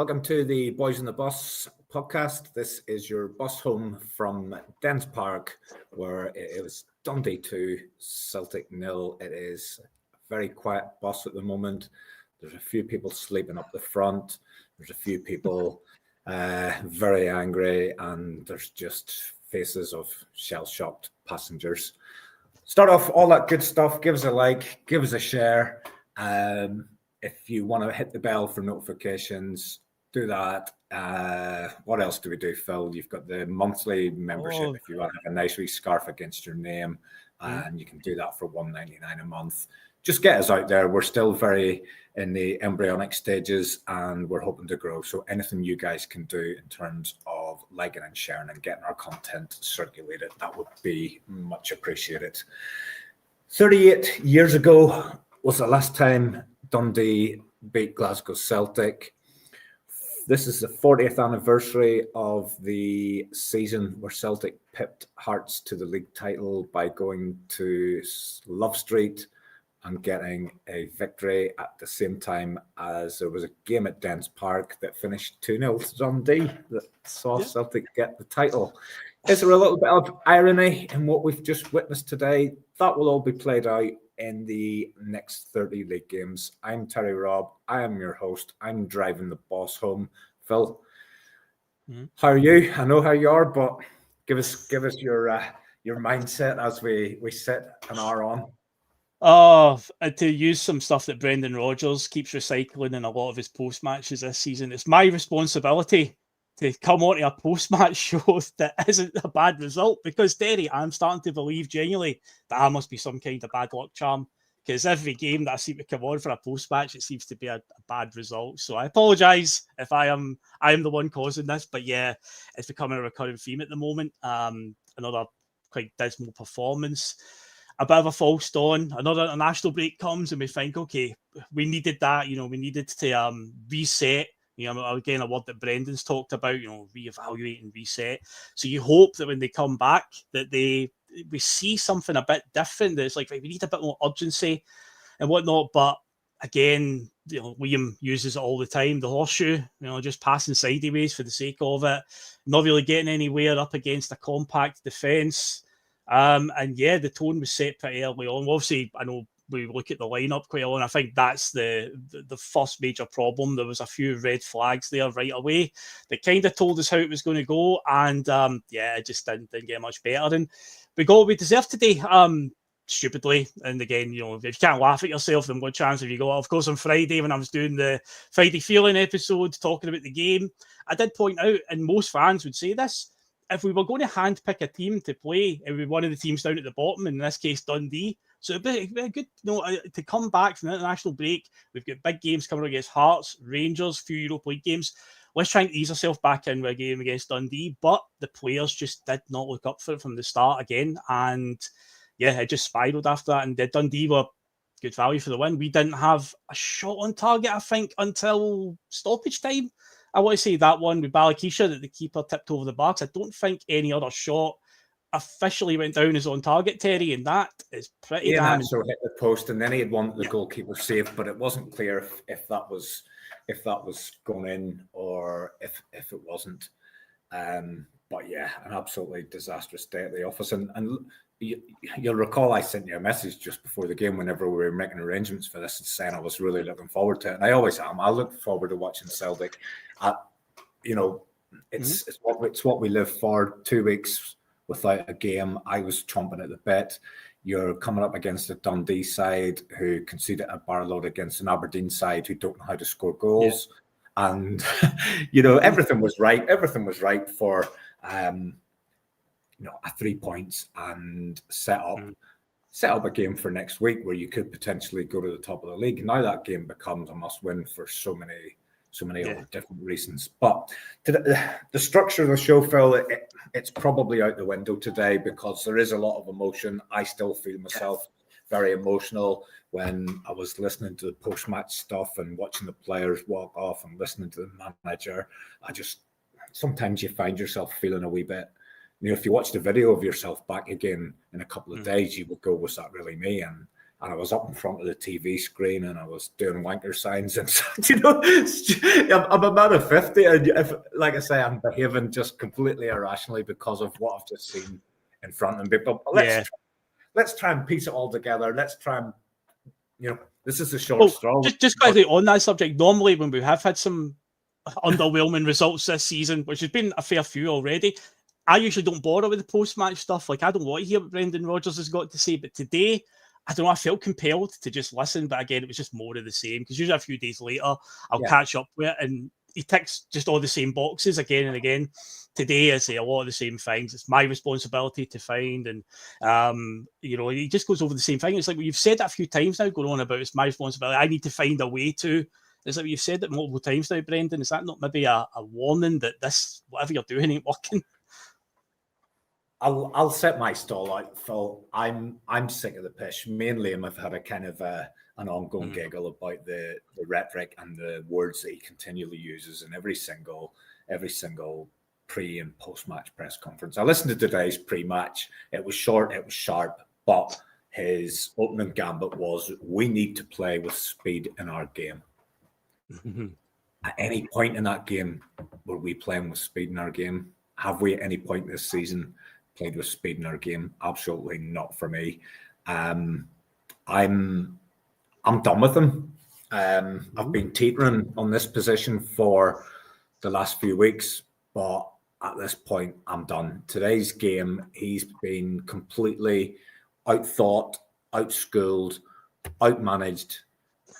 Welcome to the Boys on the Bus podcast. This is your bus home from Dens Park, where it was Dundee 2, Celtic 0. It is a very quiet bus at the moment. There's a few people sleeping up the front. There's a few people very angry, and there's just faces of shell-shocked passengers. Start off all that good stuff. Give us a like, give us a share. If you want to hit the bell for notifications, do that. What else do we do, Phil? You've got the monthly membership if you want to have a nice wee scarf against your name, and you can do that for $1.99 a month. Just get us out there. We're still very in the embryonic stages, and we're hoping to grow. So anything you guys can do in terms of liking and sharing and getting our content circulated, that would be much appreciated. 38 years ago was the last time Dundee beat Glasgow Celtic. This is the 40th anniversary of the season where Celtic pipped Hearts to the league title by going to Love Street and getting a victory at the same time as there was a game at Dens Park that finished 2-0 to Dundee that saw Celtic get the title. Is there a little bit of irony in what we've just witnessed today? That will all be played out in the next 30 league games. I'm Terry Robb. I am your host. I'm driving the boss home. Phil, how are you? I know how you are, but give us your mindset as we sit an hour on. To use some stuff that Brendan Rodgers keeps recycling in a lot of his post matches this season, it's my responsibility to come onto a post-match show that isn't a bad result, because, Derry, I'm starting to believe genuinely that must be some kind of bad luck charm, because every game that I seem to come on for a post-match, it seems to be a bad result. So I apologise if I am the one causing this, but yeah, it's becoming a recurring theme at the moment. Another quite dismal performance. A bit of a false dawn. Another international break comes and we think, okay, we needed that. We needed to reset. Again, a word that Brendan's talked about, reevaluate and reset. So you hope that when they come back that we see something a bit different. That it's like, we need a bit more urgency and whatnot. But again, Liam uses it all the time. The horseshoe, just passing sideways for the sake of it, not really getting anywhere up against a compact defence. And yeah, the tone was set pretty early on. Obviously, I know we look at the lineup quite a lot. I think that's the first major problem. There was a few red flags there right away that kind of told us how it was going to go, and it just didn't get much better. And we got what we deserved today, stupidly. And again, if you can't laugh at yourself, then what chance have you got? Of course, on Friday when I was doing the Friday Feeling episode talking about the game, I did point out, and most fans would say this, if we were going to handpick a team to play, it would be one of the teams down at the bottom, in this case Dundee. So it'd be good to come back from the international break. We've got big games coming against Hearts, Rangers, few Europa League games. Let's try and ease ourselves back in with a game against Dundee. But the players just did not look up for it from the start again. And yeah, it just spiraled after that. And Dundee were good value for the win. We didn't have a shot on target, I think, until stoppage time. I want to say that one with Balakisha that the keeper tipped over the bar. I don't think any other shot officially went down as on target, Terry, and that is pretty damning. So hit the post, and then he had one that the goalkeeper saved, but it wasn't clear if that was going in or if it wasn't. But yeah, an absolutely disastrous day at the office. And you'll recall I sent you a message just before the game whenever we were making arrangements for this, and saying I was really looking forward to it. And I always am. I look forward to watching Celtic. It's what we live for. 2 weeks without a game, I was chomping at the bit. You're coming up against a Dundee side who conceded a barload against an Aberdeen side who don't know how to score goals. Yeah. And, everything was right. Everything was right for, a 3 points and set up a game for next week where you could potentially go to the top of the league. Now that game becomes a must win for so many other different reasons. But the structure of the show, Phil, it's probably out the window today because there is a lot of emotion. I still feel myself very emotional when I was listening to the post-match stuff and watching the players walk off and listening to the manager. Sometimes you find yourself feeling a wee bit, if you watch the video of yourself back again in a couple of days, you will go, was that really me? And and I was up in front of the TV screen and I was doing wanker signs and I'm a man of 50, and if, like I say, I'm behaving just completely irrationally because of what I've just seen in front of me. But let's try and piece it all together. Let's try and, this is a short straw. Just quickly on that subject, normally when we have had some underwhelming results this season, which has been a fair few already, I usually don't bother with the post-match stuff. Like, I don't want to hear what Brendan Rodgers has got to say, but today, I don't know, I felt compelled to just listen, but again, it was just more of the same, because usually a few days later, I'll catch up with it, and he ticks just all the same boxes again and again. Today, I say a lot of the same things. It's my responsibility to find, and he just goes over the same thing. It's like, well, you've said that a few times now, going on about it's my responsibility. I need to find a way to. It's like, you've said that multiple times now, Brendan. Is that not maybe a warning that this, whatever you're doing, ain't working? I'll set my stall out, Phil. I'm sick of the pish. Me and Liam have had a kind of an ongoing giggle about the rhetoric and the words that he continually uses in every single pre and post match press conference. I listened to today's pre-match. It was short, it was sharp, but his opening gambit was, we need to play with speed in our game. At any point in that game, were we playing with speed in our game? Have we at any point this season played with speed in our game? Absolutely not for me. I'm done with him. I've been teetering on this position for the last few weeks, but at this point, I'm done. Today's game, he's been completely outthought, outschooled, outmanaged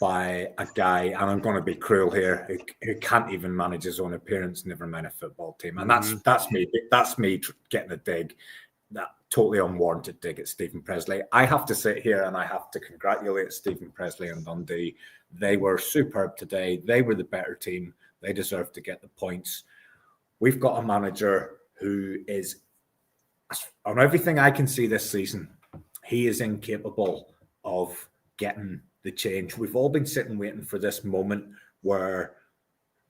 by a guy, and I'm going to be cruel here, who can't even manage his own appearance, never mind a football team. And that's me getting a dig, that totally unwarranted dig at Stephen Presley. I have to sit here and I have to congratulate Stephen Presley and Dundee. They were superb today. They were the better team. They deserve to get the points. We've got a manager who is, on everything I can see this season, he is incapable of getting the change. We've all been sitting waiting for this moment where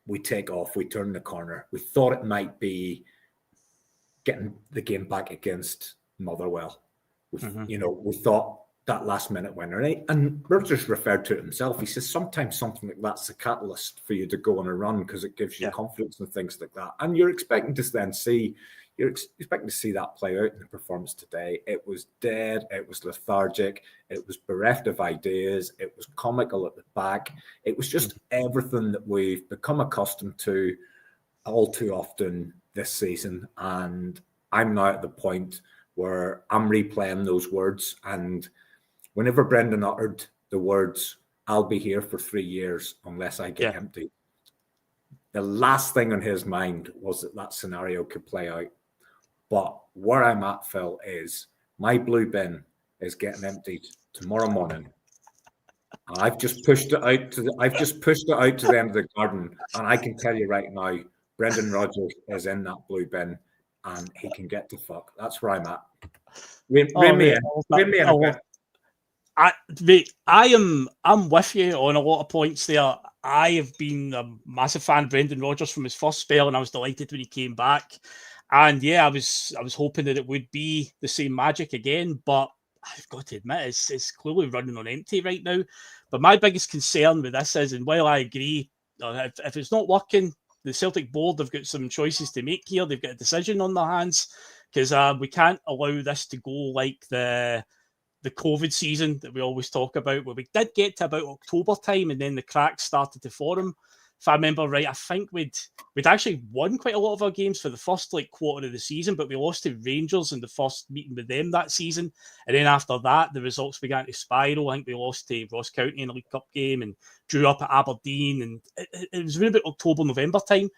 we take off, we turn the corner. We thought it might be getting the game back against Motherwell. We thought that last minute winner, and Rodgers referred to it himself. He says sometimes something like that's a catalyst for you to go on a run, because it gives you confidence and things like that. And you're expecting to see that play out in the performance today. It was dead. It was lethargic. It was bereft of ideas. It was comical at the back. It was just everything that we've become accustomed to all too often this season. And I'm now at the point where I'm replaying those words. And whenever Brendan uttered the words, "I'll be here for 3 years unless I get empty," the last thing on his mind was that scenario could play out. But where I'm at, Phil, is my blue bin is getting emptied tomorrow morning. And I've just pushed it out to the end of the garden. And I can tell you right now, Brendan Rodgers is in that blue bin, and he can get to fuck. That's where I'm at. Rein me in a bit. I'm with you on a lot of points there. I have been a massive fan of Brendan Rodgers from his first spell, and I was delighted when he came back. And I was hoping that it would be the same magic again, but I've got to admit, it's clearly running on empty right now. But my biggest concern with this is, and while I agree, if it's not working, the Celtic board have got some choices to make here. They've got a decision on their hands, because we can't allow this to go like the COVID season that we always talk about, where we did get to about October time and then the cracks started to form. If I remember right, I think we'd actually won quite a lot of our games for the first quarter of the season, but we lost to Rangers in the first meeting with them that season. And then after that, the results began to spiral. I think we lost to Ross County in a League Cup game and drew up at Aberdeen. And it was really about October, November time.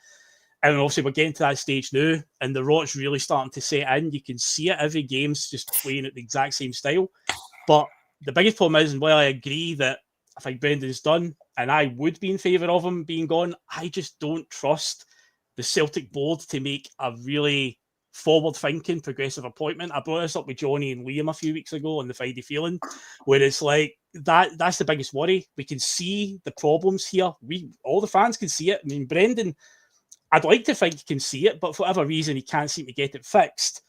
And obviously we're getting to that stage now, and the rot's really starting to set in. You can see it, every game's just playing at the exact same style. But the biggest problem is, and while I agree that I think Brendan's done, and I would be in favour of him being gone, I just don't trust the Celtic board to make a really forward-thinking, progressive appointment. I brought this up with Johnny and Liam a few weeks ago on the Friday Feeling, where it's like, that's the biggest worry. We can see the problems here. All the fans can see it. I mean, Brendan, I'd like to think he can see it, but for whatever reason, he can't seem to get it fixed.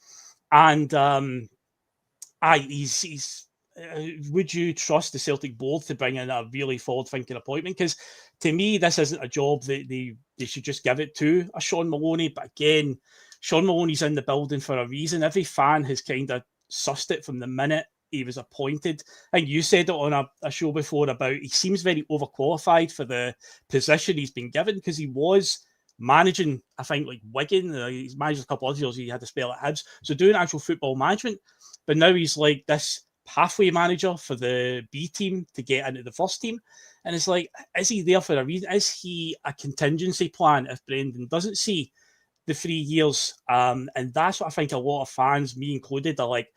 And he's would you trust the Celtic board to bring in a really forward-thinking appointment? Because to me, this isn't a job that they should just give it to a Sean Maloney. But again, Sean Maloney's in the building for a reason. Every fan has kind of sussed it from the minute he was appointed. I think you said it on a show before about he seems very overqualified for the position he's been given, because he was managing, I think, like Wigan. He's managed a couple of others. He had to spell at Hibs. So doing actual football management. But now he's like this pathway manager for the B team to get into the first team. And it's like, is he there for a reason? Is he a contingency plan if Brendan doesn't see the 3 years? And that's what I think a lot of fans, me included, are like,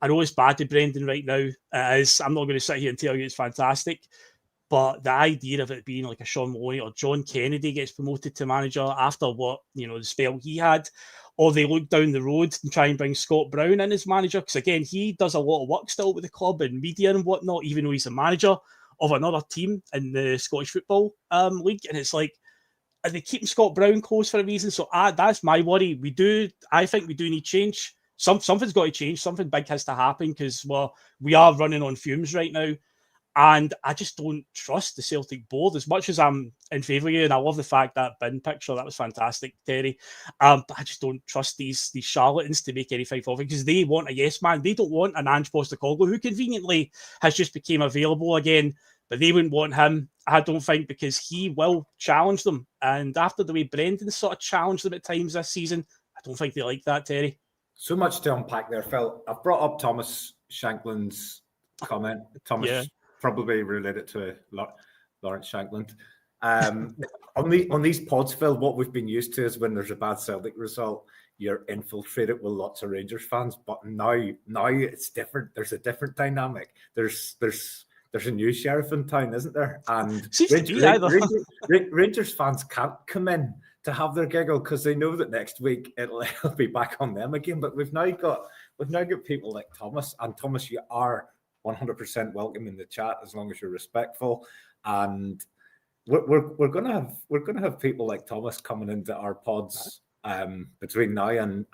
I know it's bad to Brendan right now. I'm not going to sit here and tell you it's fantastic. But the idea of it being like a Sean Maloney or John Kennedy gets promoted to manager after what, the spell he had, or they look down the road and try and bring Scott Brown in as manager, because again, he does a lot of work still with the club and media and whatnot, even though he's a manager of another team in the Scottish Football League. And it's like, are they keeping Scott Brown close for a reason? So that's my worry. I think we do need change. Something's got to change. Something big has to happen, because we are running on fumes right now. And I just don't trust the Celtic board as much as I'm in favour of you. And I love the fact that bin picture, that was fantastic, Terry. But I just don't trust these charlatans to make anything for it, because they want a yes man. They don't want an Ange Postecoglou, who conveniently has just became available again. But they wouldn't want him, I don't think, because he will challenge them. And after the way Brendan sort of challenged them at times this season, I don't think they like that, Terry. So much to unpack there, Phil. I've brought up Thomas Shankland's comment. Thomas probably related to Lawrence Shankland. On these pods, Phil, what we've been used to is when there's a bad Celtic result, you're infiltrated with lots of Rangers fans. But now it's different. There's a different dynamic. There's a new sheriff in town, isn't there? And Rangers fans can't come in to have their giggle, because they know that next week it'll be back on them again. But we've now got people like Thomas, and Thomas, you are 100% welcome in the chat as long as you're respectful. And we're gonna have people like Thomas coming into our pods between now and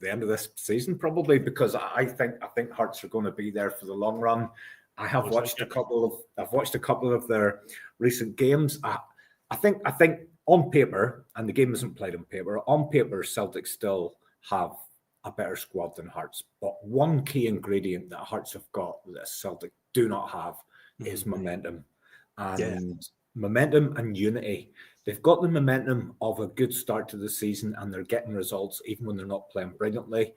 the end of this season, probably, because I think Hearts are going to be there for the long run. I've watched a couple of their recent games. I think on paper, and the game isn't played on paper, on paper Celtic still have a better squad than Hearts. But one key ingredient that Hearts have got that Celtic do not have is momentum. And momentum and unity. They've got the momentum of a good start to the season, and they're getting results even when they're not playing brilliantly.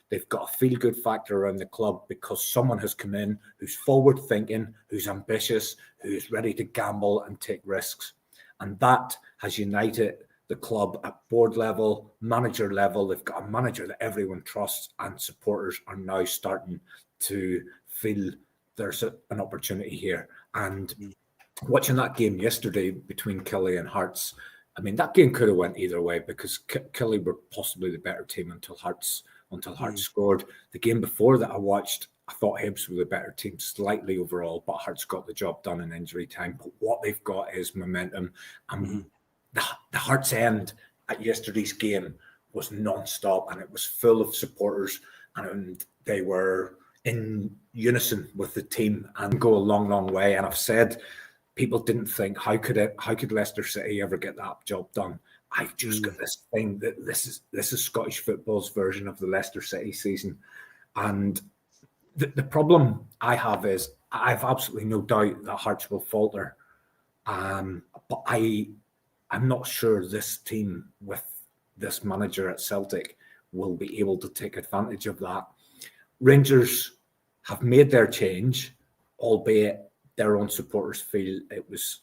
They've got a feel-good factor around the club because someone has come in who's forward-thinking, who's ambitious, who's ready to gamble and take risks. And that has united the club at board level, manager level. They've got a manager that everyone trusts, and supporters are now starting to feel there's an opportunity here. And watching that game yesterday between Killie and Hearts, I mean, that game could have went either way, because Killie were possibly the better team until Hearts scored. The game before that I watched, I thought Hibs were the better team slightly overall, but Hearts got the job done in injury time. But what they've got is momentum. And the Hearts end at yesterday's game was non-stop, and it was full of supporters, and they were in unison with the team and go a long, long way. And I've said, people didn't think, how could Leicester City ever get that job done? I've just got this thing that this is Scottish football's version of the Leicester City season. And the problem I have is I've absolutely no doubt that Hearts will falter. But I'm not sure this team with this manager at Celtic will be able to take advantage of that. Rangers have made their change, albeit their own supporters feel it was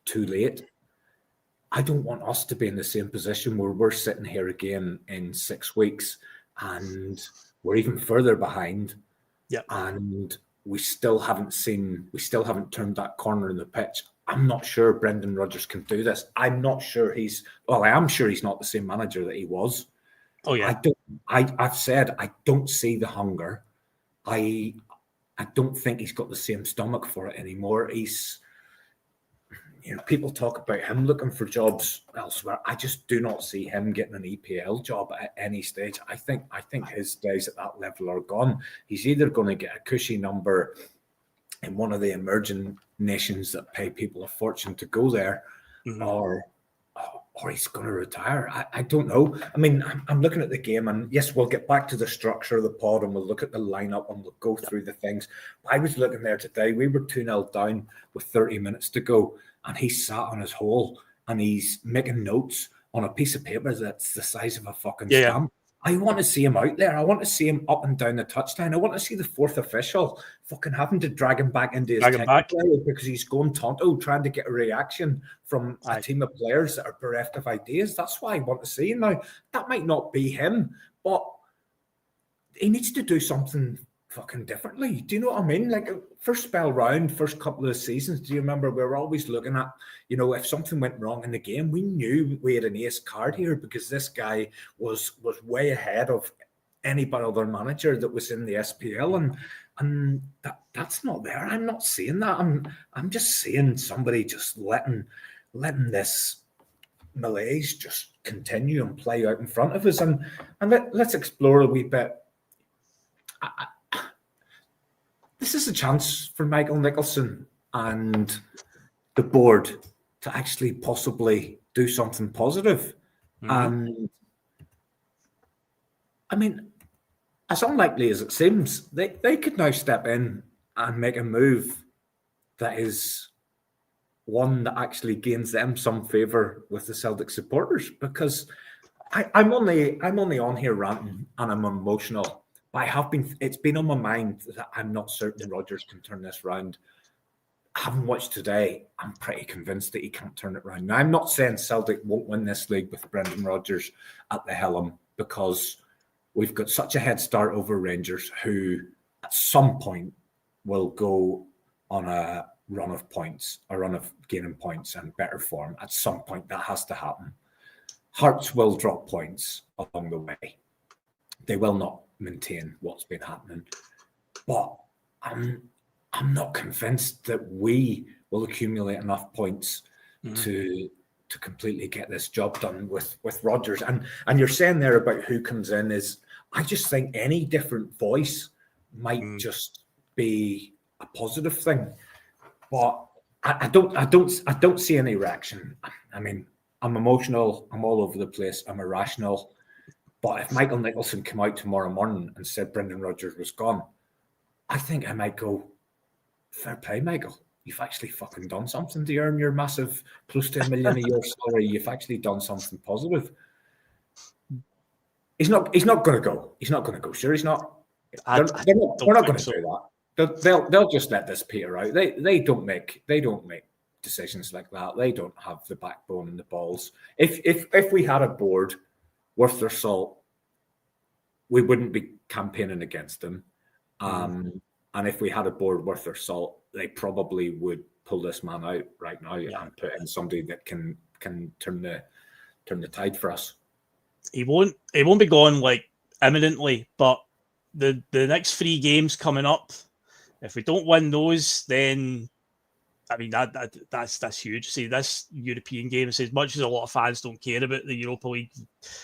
too late. I don't want us to be in the same position where we're sitting here again in 6 weeks and we're even further behind. Yeah. And we still haven't turned that corner in the pitch. I'm not sure Brendan Rodgers can do this. I'm not sure I am sure he's not the same manager that he was. Oh yeah. I've said I don't see the hunger. I don't think he's got the same stomach for it anymore. people talk about him looking for jobs elsewhere. I just do not see him getting an EPL job at any stage. I think his days at that level are gone. He's either going to get a cushy number in one of the emerging nations that pay people a fortune to go there, or he's going to retire. I don't know. I mean, I'm looking at the game, and yes, we'll get back to the structure of the pod, and we'll look at the lineup, and we'll go through the things. I was looking there today. We were 2-0 down with 30 minutes to go, and he sat on his hole, and he's making notes on a piece of paper that's the size of a fucking stamp. I want to see him out there. I want to see him up and down the touchline. I want to see the fourth official fucking having to drag him back into his area because he's going tonto trying to get a reaction from a team of players that are bereft of ideas. That's what I want to see. Now, that might not be him, but he needs to do something fucking differently. Do you know what I mean? Like, first spell round, first couple of seasons, do you remember we were always looking at, if something went wrong in the game, we knew we had an ace card here because this guy was way ahead of any other manager that was in the SPL, and that's not there. I'm not seeing that. I'm just seeing somebody just letting this malaise just continue and play out in front of us, and let's explore a wee bit. This is a chance for Michael Nicholson and the board to actually possibly do something positive. And I mean, as unlikely as it seems, they could now step in and make a move that is one that actually gains them some favour with the Celtic supporters, because I'm only on here ranting and I'm emotional. It's been on my mind that I'm not certain Rodgers can turn this round. Having watched today, I'm pretty convinced that he can't turn it round. Now, I'm not saying Celtic won't win this league with Brendan Rodgers at the helm, because we've got such a head start over Rangers, who at some point will go on a run of points, a run of gaining points and better form. At some point, that has to happen. Hearts will drop points along the way. They will not maintain what's been happening, but I'm not convinced that we will accumulate enough points to completely get this job done with Rodgers. And you're saying there about who comes in is, I just think any different voice might just be a positive thing, but I don't see any reaction. I mean, I'm emotional, I'm all over the place, I'm irrational. But if Michael Nicholson came out tomorrow morning and said Brendan Rodgers was gone, I think I might go, fair play, Michael. You've actually fucking done something to earn your massive close to $1 million a year salary. You've actually done something positive. He's not going to go. He's not going to go. Sure, he's not. We're not going to do that. They'll just let this peter out. They don't make decisions like that. They don't have the backbone and the balls. If we had a board worth their salt, we wouldn't be campaigning against them. And if we had a board worth their salt, they probably would pull this man out right now and put in somebody that can turn the tide for us. He won't be gone like imminently, but the next 3 games coming up, if we don't win those, then I mean that's huge. See, this European game, as much as a lot of fans don't care about the Europa League,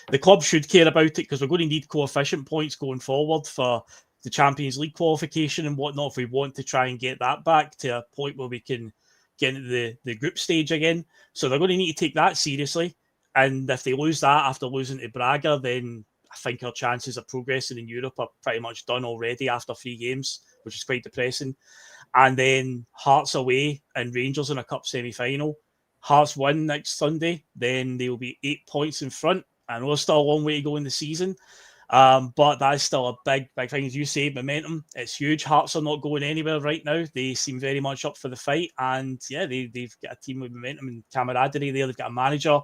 the club should care about it, because we're going to need coefficient points going forward for the Champions League qualification and whatnot if we want to try and get that back to a point where we can get into the group stage again. So they're going to need to take that seriously. And if they lose that after losing to Braga, then I think our chances of progressing in Europe are pretty much done already after 3 games, which is quite depressing. And then Hearts away and Rangers in a cup semi-final. Hearts win next Sunday, then they will be 8 points in front. I know there's still a long way to go in the season, but that is still a big thing. As you say, momentum, it's huge. Hearts are not going anywhere right now. They seem very much up for the fight. And yeah, they've got a team with momentum and camaraderie there. They've got a manager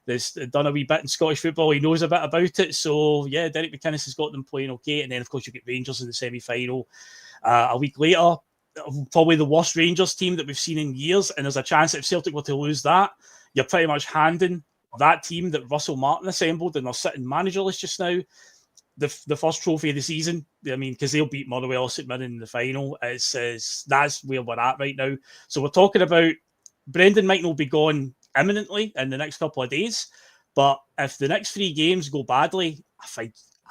that's done a wee bit in Scottish football. He knows a bit about it. So yeah, Derek McInnes has got them playing okay. And then, of course, you get Rangers in the semi-final a week later. Probably the worst Rangers team that we've seen in years. And there's a chance that if Celtic were to lose that, you're pretty much handing that team that Russell Martin assembled, and they're sitting managerless just now, the first trophy of the season. I mean, because they'll beat Motherwell, St Mirren in the final. That's where we're at right now. So we're talking about Brendan might not be gone imminently in the next couple of days, but if the next 3 games go badly, I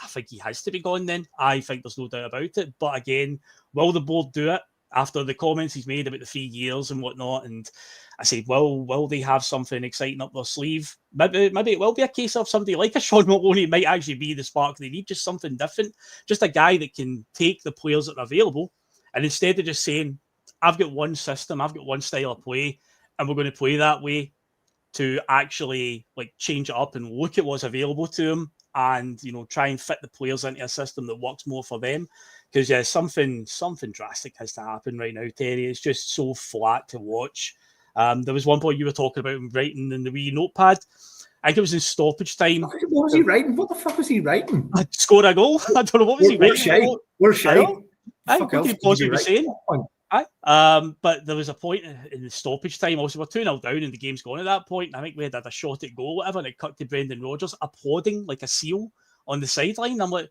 think he has to be gone then. I think there's no doubt about it. But again, will the board do it after the comments he's made about the 3 years and whatnot? And I say, will they have something exciting up their sleeve? Maybe it will be a case of somebody like a Sean Maloney might actually be the spark they need, just something different, just a guy that can take the players that are available, and instead of just saying, I've got one system, I've got one style of play, and we're going to play that way, to actually like change it up and look at what's available to them, and try and fit the players into a system that works more for them. Because something drastic has to happen right now, Terry. It's just so flat to watch. There was one point you were talking about writing in the wee notepad. I think it was in stoppage time. What was he writing? What the fuck was he writing? Score a goal. I don't know what was he writing. We're shy. What could he possibly be saying? But there was a point in the stoppage time. Also, we're 2-0 down and the game's gone at that point. I think we had a shot at goal, whatever, and it cut to Brendan Rodgers applauding like a seal on the sideline. I'm like,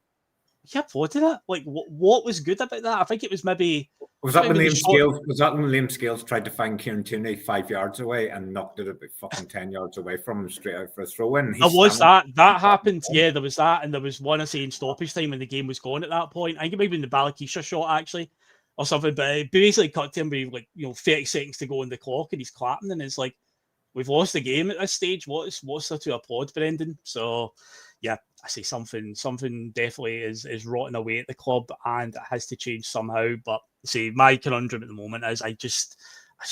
you applauded it? Like, what was good about that? I think it was maybe... Was that when Liam Scales tried to find Kieran Tierney 5 yards away and knocked it about fucking 10 yards away from him straight out for a throw-in? That happened. Yeah, there was that, and there was one, I say, in stoppage time when the game was gone at that point. I think it might have been the Balakisha shot, actually, or something, but it basically cut to him with 30 seconds to go on the clock, and he's clapping, and it's like, we've lost the game at this stage. What's there to applaud, Brendan? So, yeah, I say something definitely is rotting away at the club, and it has to change somehow. But see, my conundrum at the moment is I just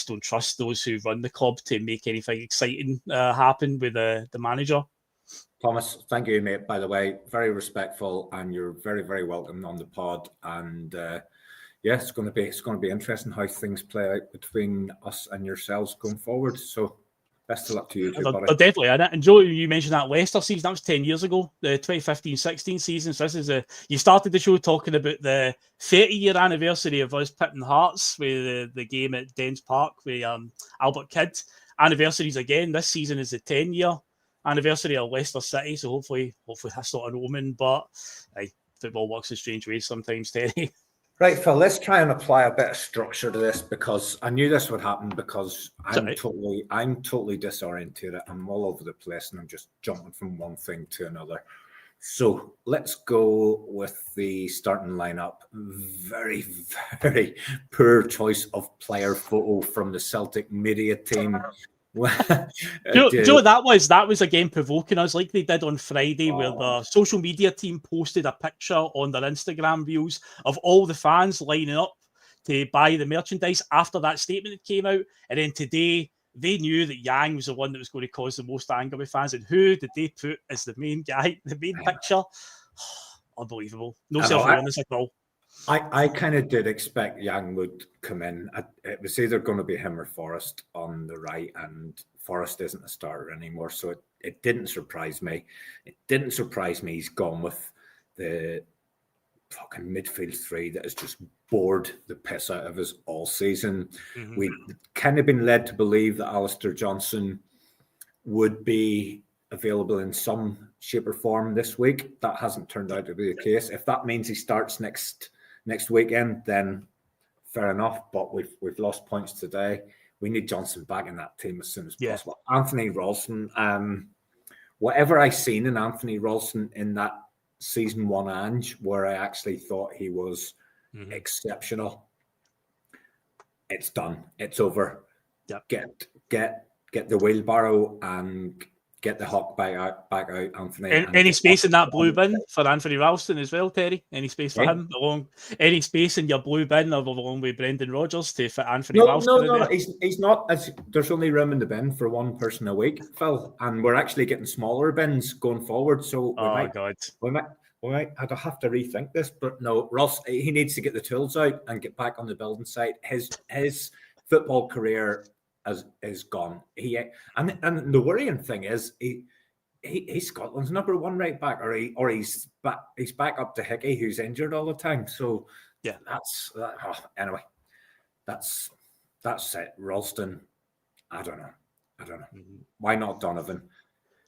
don't trust those who run the club to make anything exciting happen with the manager. Thomas, thank you, mate. By the way, very respectful, and you're very, very welcome on the pod. And it's going to be interesting how things play out between us and yourselves going forward. So, best of luck to you too, buddy. They're definitely in it. And Joe, you mentioned that Leicester season. That was 10 years ago, the 2015-16 season. So this is you started the show talking about the 30-year anniversary of us pitting Hearts with the game at Dens Park with Albert Kidd. Anniversaries again. This season is the 10-year anniversary of Leicester City. So hopefully that's not an omen. But football works in strange ways sometimes, Terry. Right, Phil, let's try and apply a bit of structure to this, because I knew this would happen, because I'm totally disoriented. I'm all over the place and I'm just jumping from one thing to another. So let's go with the starting lineup. Very, very poor choice of player photo from the Celtic media team. Joe, that was again provoking us, like they did on Friday, where the social media team posted a picture on their Instagram reels of all the fans lining up to buy the merchandise after that statement that came out. And then today, they knew that Yang was the one that was going to cause the most anger with fans. And who did they put as the main guy, the main picture? Unbelievable. No self-awareness at all. I kind of did expect Yang would come in. It was either going to be him or Forrest on the right, and Forrest isn't a starter anymore, so it didn't surprise me. It didn't surprise me he's gone with the fucking midfield three that has just bored the piss out of us all season. Mm-hmm. We've kind of been led to believe that Alistair Johnson would be available in some shape or form this week. That hasn't turned out to be the case. If that means he starts next weekend, then fair enough. But we've lost points today. We need Johnson back in that team as soon as possible. Anthony Ralston, whatever I seen in Anthony Ralston in that season 1 Ange, where I actually thought he was exceptional, it's done. It's over. Yep. Get the wheelbarrow and get the hawk back out, Anthony. Any space in that blue bin for Anthony Ralston as well, Terry? Any space for him? Any space in your blue bin along with Brendan Rodgers to fit Anthony Ralston? No. He's not. There's only room in the bin for one person a week, Phil, and we're actually getting smaller bins going forward. So we might have to rethink this. But no, Ross, he needs to get the tools out and get back on the building site. His football career is gone. And the worrying thing is he's Scotland's number 1 right back, or he's back up to Hickey, who's injured all the time. So yeah, anyway, that's it. Ralston, I don't know. Mm-hmm. Why not Donovan?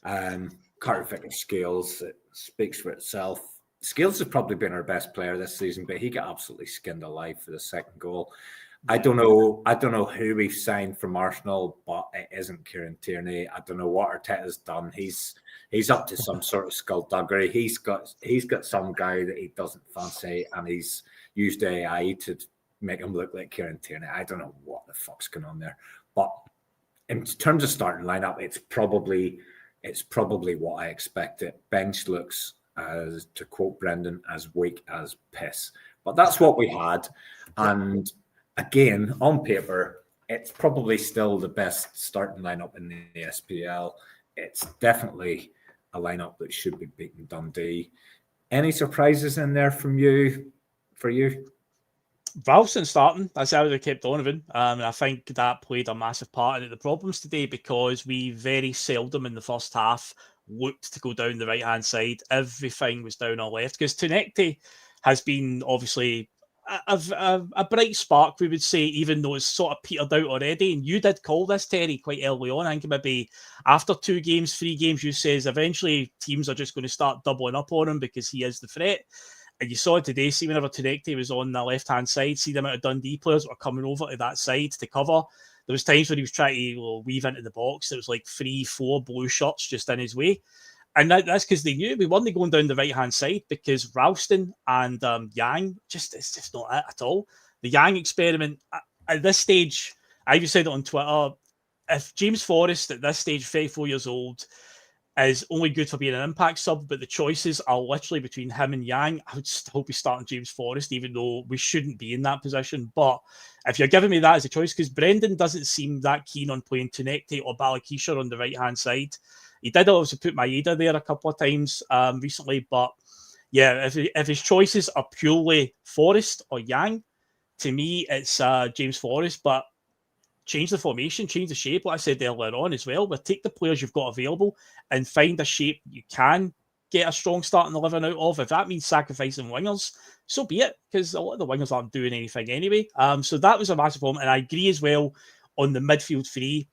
Carter Vickers Scales, it speaks for itself. Scales has probably been our best player this season, but he got absolutely skinned alive for the second goal. I don't know who we've signed from Arsenal, but it isn't Kieran Tierney. I don't know what Arteta's done. He's up to some sort of skullduggery. He's got some guy that he doesn't fancy, and he's used AI to make him look like Kieran Tierney. I don't know what the fuck's going on there. But in terms of starting lineup, it's probably what I expected. Bench looks, as to quote Brendan, as weak as piss. But that's what we had. And again, on paper, it's probably still the best starting lineup in the SPL. It's definitely a lineup that should be beating Dundee. Any surprises in there for you? Ralston starting, that's how they kept Donovan. And I think that played a massive part in the problems today, because we very seldom in the first half looked to go down the right-hand side. Everything was down our left, because Tunekti has been obviously a bright spark, we would say, even though it's sort of petered out already. And you did call this, Terry, quite early on. I think maybe after 2 games, 3 games, you says eventually teams are just going to start doubling up on him because he is the threat. And you saw it today, see whenever Tunekti was on the left-hand side, see the amount of Dundee players that were coming over to that side to cover. There was times when he was trying to weave into the box. It was like 3-4 blue shirts just in his way. And that's because they knew we weren't going down the right-hand side, because Ralston and Yang, it's just not it at all. The Yang experiment, at this stage, I even said it on Twitter, if James Forrest at this stage, 34 years old, is only good for being an impact sub, but the choices are literally between him and Yang, I would still be starting James Forrest, even though we shouldn't be in that position. But if you're giving me that as a choice, because Brendan doesn't seem that keen on playing Tunekti or Balakisha on the right-hand side. He did obviously put Maeda there a couple of times recently, but yeah, if his choices are purely Forrest or Yang, to me, it's James Forrest, but change the formation, change the shape, like I said earlier on as well, but take the players you've got available and find a shape you can get a strong starting 11 out of. If that means sacrificing wingers, so be it, because a lot of the wingers aren't doing anything anyway. So that was a massive problem, and I agree as well on the midfield 3.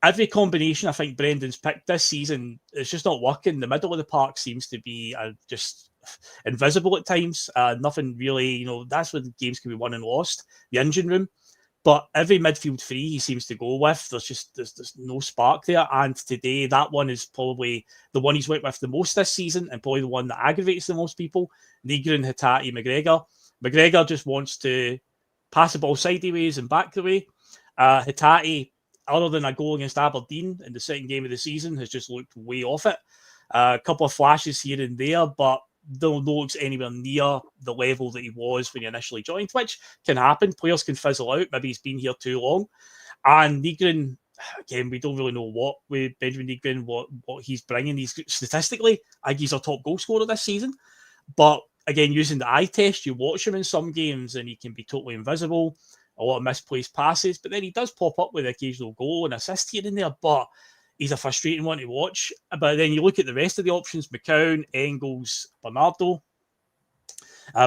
Every combination I think Brendan's picked this season, it's just not working. The middle of the park seems to be just invisible at times. Nothing really, that's where the games can be won and lost, the engine room. But every midfield 3 he seems to go with, there's no spark there. And today, that one is probably the one he's went with the most this season, and probably the one that aggravates the most people. Reegan, Hatate, McGregor. McGregor just wants to pass the ball sideways and back the way. Hatate, other than a goal against Aberdeen in the second game of the season, has just looked way off it. A couple of flashes here and there, but no looks anywhere near the level that he was when he initially joined, which can happen. Players can fizzle out. Maybe he's been here too long. And Reegan, again, we don't really know what with Benjamin Reegan, what he's bringing. He's statistically, I think he's our top goal scorer this season. But again, using the eye test, you watch him in some games and he can be totally invisible. A lot of misplaced passes, but then he does pop up with an occasional goal and assist here and there. But he's a frustrating one to watch. But then you look at the rest of the options: McCown, Engels, Bernardo.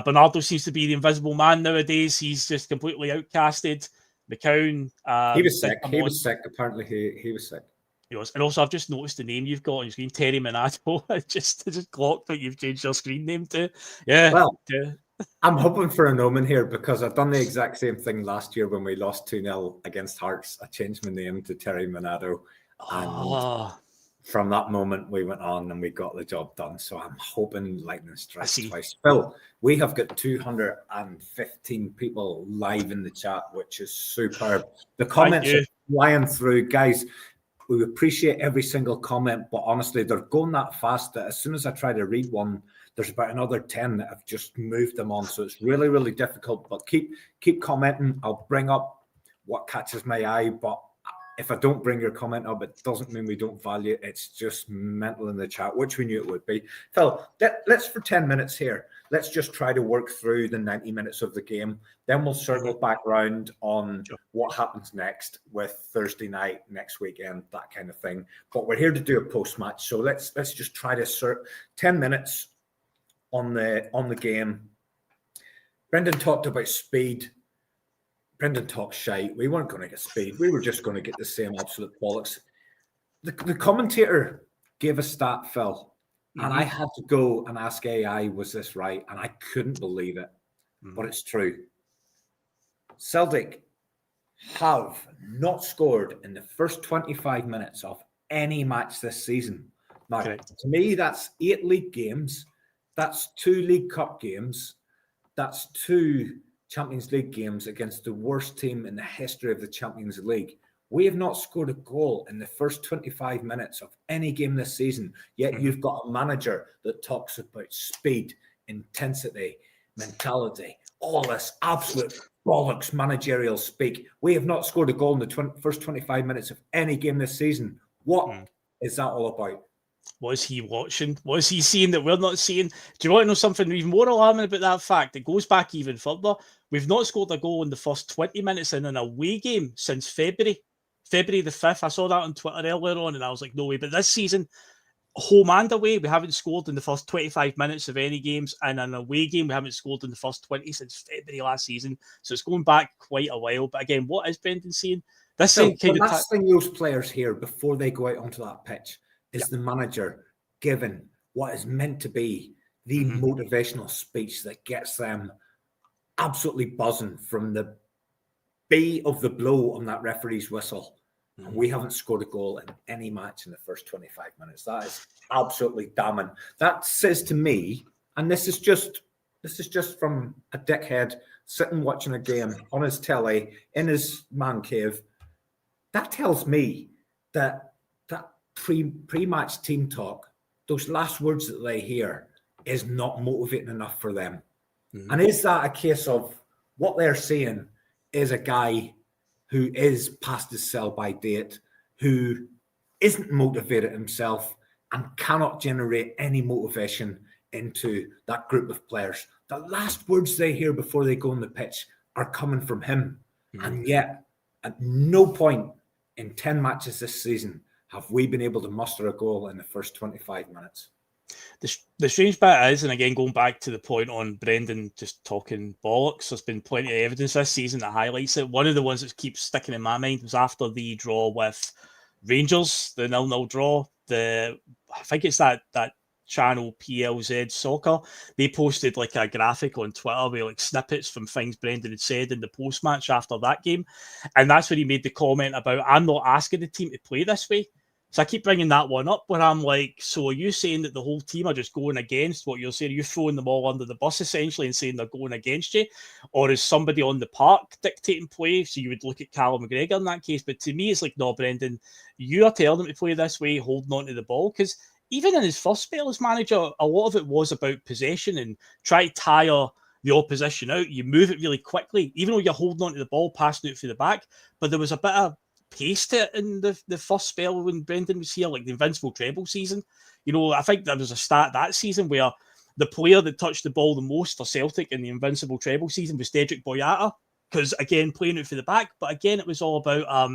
Bernardo seems to be the invisible man nowadays. He's just completely outcasted. McCown. He was sick. Apparently, he was sick. He was. And also, I've just noticed the name you've got on your screen, Terry Minato. I just clocked what you've changed your screen name to. Yeah. Well, I'm hoping for an omen here, because I've done the exact same thing last year when we lost 2-0 against Hearts. I changed my name to Terry Minato. And from that moment, we went on and we got the job done. So I'm hoping lightning strikes twice. Phil, we have got 215 people live in the chat, which is superb. The comments are flying through. Guys, we appreciate every single comment, but honestly, they're going that fast that as soon as I try to read one, there's about another 10 that have just moved them on. So it's really, really difficult. But keep commenting. I'll bring up what catches my eye. But if I don't bring your comment up, it doesn't mean we don't value it. It's just mental in the chat, which we knew it would be. Phil, let's for 10 minutes here. Let's just try to work through the 90 minutes of the game. Then we'll circle back round on what happens next with Thursday night, next weekend, that kind of thing. But we're here to do a post-match. So let's just try to 10 minutes on the game. Brendan talked about speed. Brendan talked shite. We weren't going to get speed. We were just going to get the same absolute bollocks. The commentator gave a stat, Phil, and I had to go and ask AI, was this right? And I couldn't believe it, but it's true. Celtic have not scored in the first 25 minutes of any match this season. Now, Correct. to me, that's 8 league games. That's 2 League Cup games. That's 2 Champions League games against the worst team in the history of the Champions League. We have not scored a goal in the first 25 minutes of any game this season, yet you've got a manager that talks about speed, intensity, mentality, all this absolute bollocks managerial speak. We have not scored a goal in the first 25 minutes of any game this season. What is that all about? What is he watching? What is he seeing that we're not seeing? Do you want to know something even more alarming about that fact? It goes back even further. We've not scored a goal in the first 20 minutes in an away game since February the 5th. I saw that on Twitter earlier on, and I was like, no way. But this season, home and away, we haven't scored in the first 25 minutes of any games, and an away game, we haven't scored in the first 20 since February last season. So it's going back quite a while. But again, what is Brendan saying? This So thing the last thing those players hear before they go out onto that pitch is the manager given what is meant to be the motivational speech that gets them absolutely buzzing from the bay of the blow on that referee's whistle. And we haven't scored a goal in any match in the first 25 minutes. That is absolutely damning. That says to me, and this is just from a dickhead sitting watching a game on his telly in his man cave, that tells me that that pre-match team talk, those last words that they hear, is not motivating enough for them. And is that a case of what they're saying is a guy who is past his sell-by date, who isn't motivated himself and cannot generate any motivation into that group of players? The last words they hear before they go on the pitch are coming from him. And yet, at no point in 10 matches this season have we been able to muster a goal in the first 25 minutes. The strange bit is, and again, going back to the point on Brendan just talking bollocks, there's been plenty of evidence this season that highlights it. One of the ones that keeps sticking in my mind was after the draw with Rangers, the 0-0 draw. I think it's that channel PLZ Soccer. They posted like a graphic on Twitter with like snippets from things Brendan had said in the post-match after that game. And that's when he made the comment about, I'm not asking the team to play this way. So I keep bringing that one up where I'm like, so are you saying that the whole team are just going against what you're saying? Are you throwing them all under the bus essentially and saying they're going against you? Or is somebody on the park dictating play? So you would look at CARRMAGEDDON in that case. But to me, it's like, no, Brendan, you are telling them to play this way, holding on to the ball. Because even in his first spell as manager, a lot of it was about possession and try to tire the opposition out. You move it really quickly, even though you're holding on to the ball, passing it through the back. But there was a bit of pace to it in the first spell when Brendan was here, like the Invincible treble season. You know, I think there was a stat that season where the player that touched the ball the most for Celtic in the Invincible treble season was Dedrick Boyata, because again, playing it for the back, but again, it was all about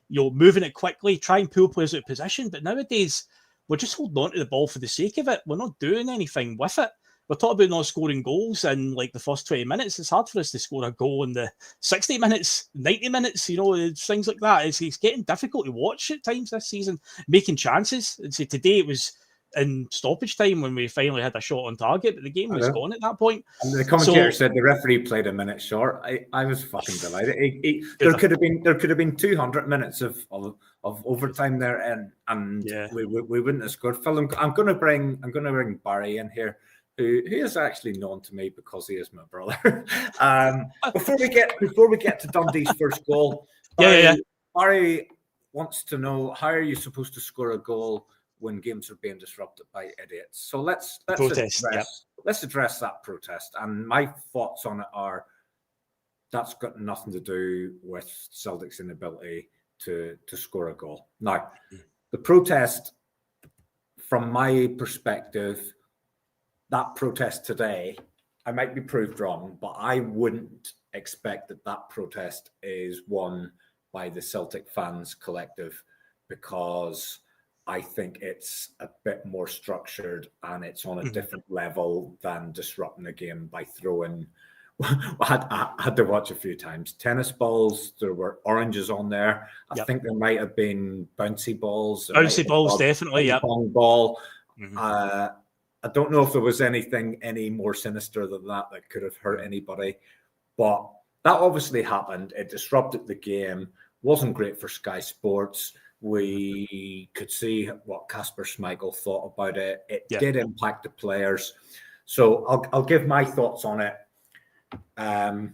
moving it quickly, try and pull players out of position. But nowadays, we're just holding on to the ball for the sake of it. We're not doing anything with it. We're talking about not scoring goals in like the first 20 minutes. It's hard for us to score a goal in the 60 minutes, 90 minutes, things like that. It's getting difficult to watch at times this season, making chances. And so today it was in stoppage time when we finally had a shot on target, but the game was gone at that point. And the commentator said the referee played a minute short. I was fucking delighted. There could have been 200 minutes of overtime there, and we wouldn't have scored. Phil, I'm going to bring Barry in here, who is actually known to me because he is my brother. Before we get to Dundee's first goal, Barry wants to know, how are you supposed to score a goal when games are being disrupted by idiots? So let's address that protest. And my thoughts on it are, that's got nothing to do with Celtic's inability to score a goal. Now, the protest, from my perspective, that protest today, I might be proved wrong, but I wouldn't expect that protest is won by the Celtic fans collective, because I think it's a bit more structured and it's on a different level than disrupting a game by throwing. I had to watch a few times. Tennis balls, there were oranges on there. I think there might have been bouncy balls. Bouncy balls, definitely, ball. I don't know if there was anything any more sinister than that could have hurt anybody. But that obviously happened. It disrupted the game. Wasn't great for Sky Sports. We could see what Kasper Schmeichel thought about it. It did impact the players. So I'll give my thoughts on it. I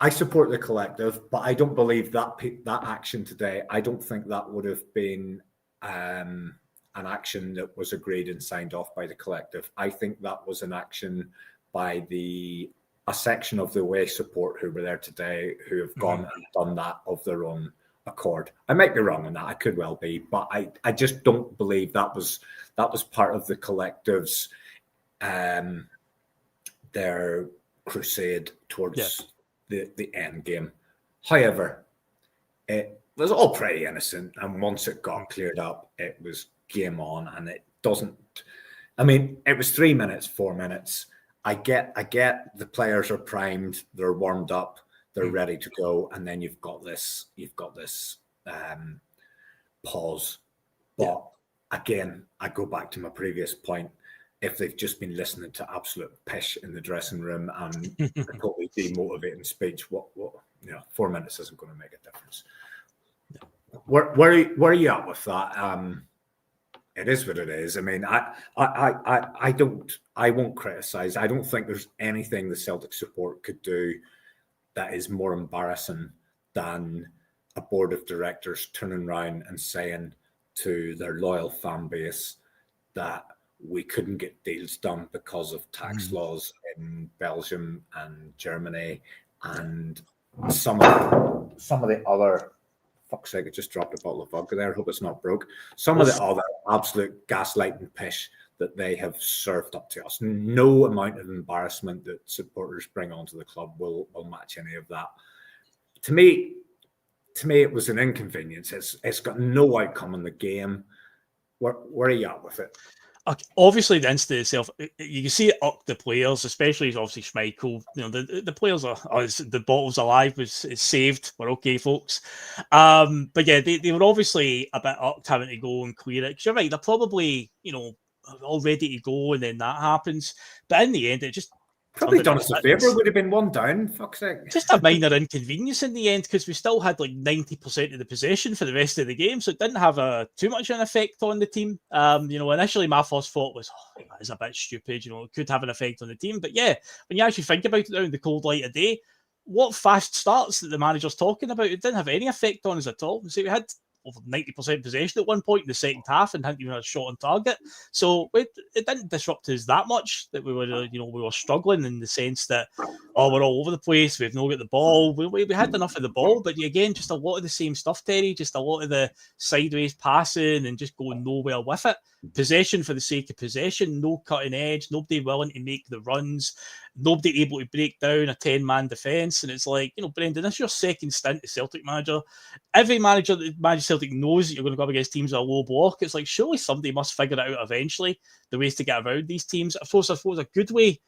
support the collective, but I don't believe that action today. I don't think that would have been an action that was agreed and signed off by the collective. I think that was an action by a section of the away support who were there today, who have gone and done that of their own accord. I might be wrong on that. I could well be, but I just don't believe that was part of the collective's their crusade towards the end game. However, it was all pretty innocent, and once it got cleared up, it was game on. And it doesn't. I mean, it was 3 minutes, 4 minutes. I get the players are primed, they're warmed up, they're ready to go, and then you've got this pause. But again, I go back to my previous point. If they've just been listening to absolute pish in the dressing room and a totally demotivating speech, what 4 minutes isn't going to make a difference. Where are you at with that? It is what it is. I mean, I won't criticize. I don't think there's anything the Celtic support could do that is more embarrassing than a board of directors turning around and saying to their loyal fan base that we couldn't get deals done because of tax laws in Belgium and Germany and some of the other. Fuck's sake, I just dropped a bottle of vodka there. Hope it's not broke. Some of the other absolute gaslighting pish that they have served up to us. No amount of embarrassment that supporters bring onto the club will match any of that. To me, it was an inconvenience. It's got no outcome in the game. Where are you at with it? Obviously, the incident itself, you can see it up the players, especially obviously Schmeichel. You know, the players are the bottle's alive, it's saved. We're okay, folks. But yeah, they were obviously a bit upped having to go and clear it. Because you're right, they're probably, all ready to go, and then that happens. But in the end, it just probably done us a favour. Would have been one down. Fuck's sake. Just a minor inconvenience in the end, because we still had like 90% of the possession for the rest of the game, so it didn't have too much an effect on the team. Initially my first thought was, it's a bit stupid. It could have an effect on the team, but yeah, when you actually think about it now in the cold light of day, what fast starts that the manager's talking about, it didn't have any effect on us at all. So we had over 90% possession at one point in the second half and hadn't even had a shot on target. So it didn't disrupt us that much that we were struggling in the sense that, we're all over the place. We've not got the ball. We had enough of the ball, but again, just a lot of the same stuff, Terry, just a lot of the sideways passing and just going nowhere with it. Possession for the sake of possession, no cutting edge, nobody willing to make the runs, nobody able to break down a 10-man defence. And it's like, Brendan, this is your second stint as Celtic manager. Every manager that manages Celtic knows that you're going to go up against teams with a low block. It's like, surely somebody must figure it out eventually, the ways to get around these teams. I suppose a good way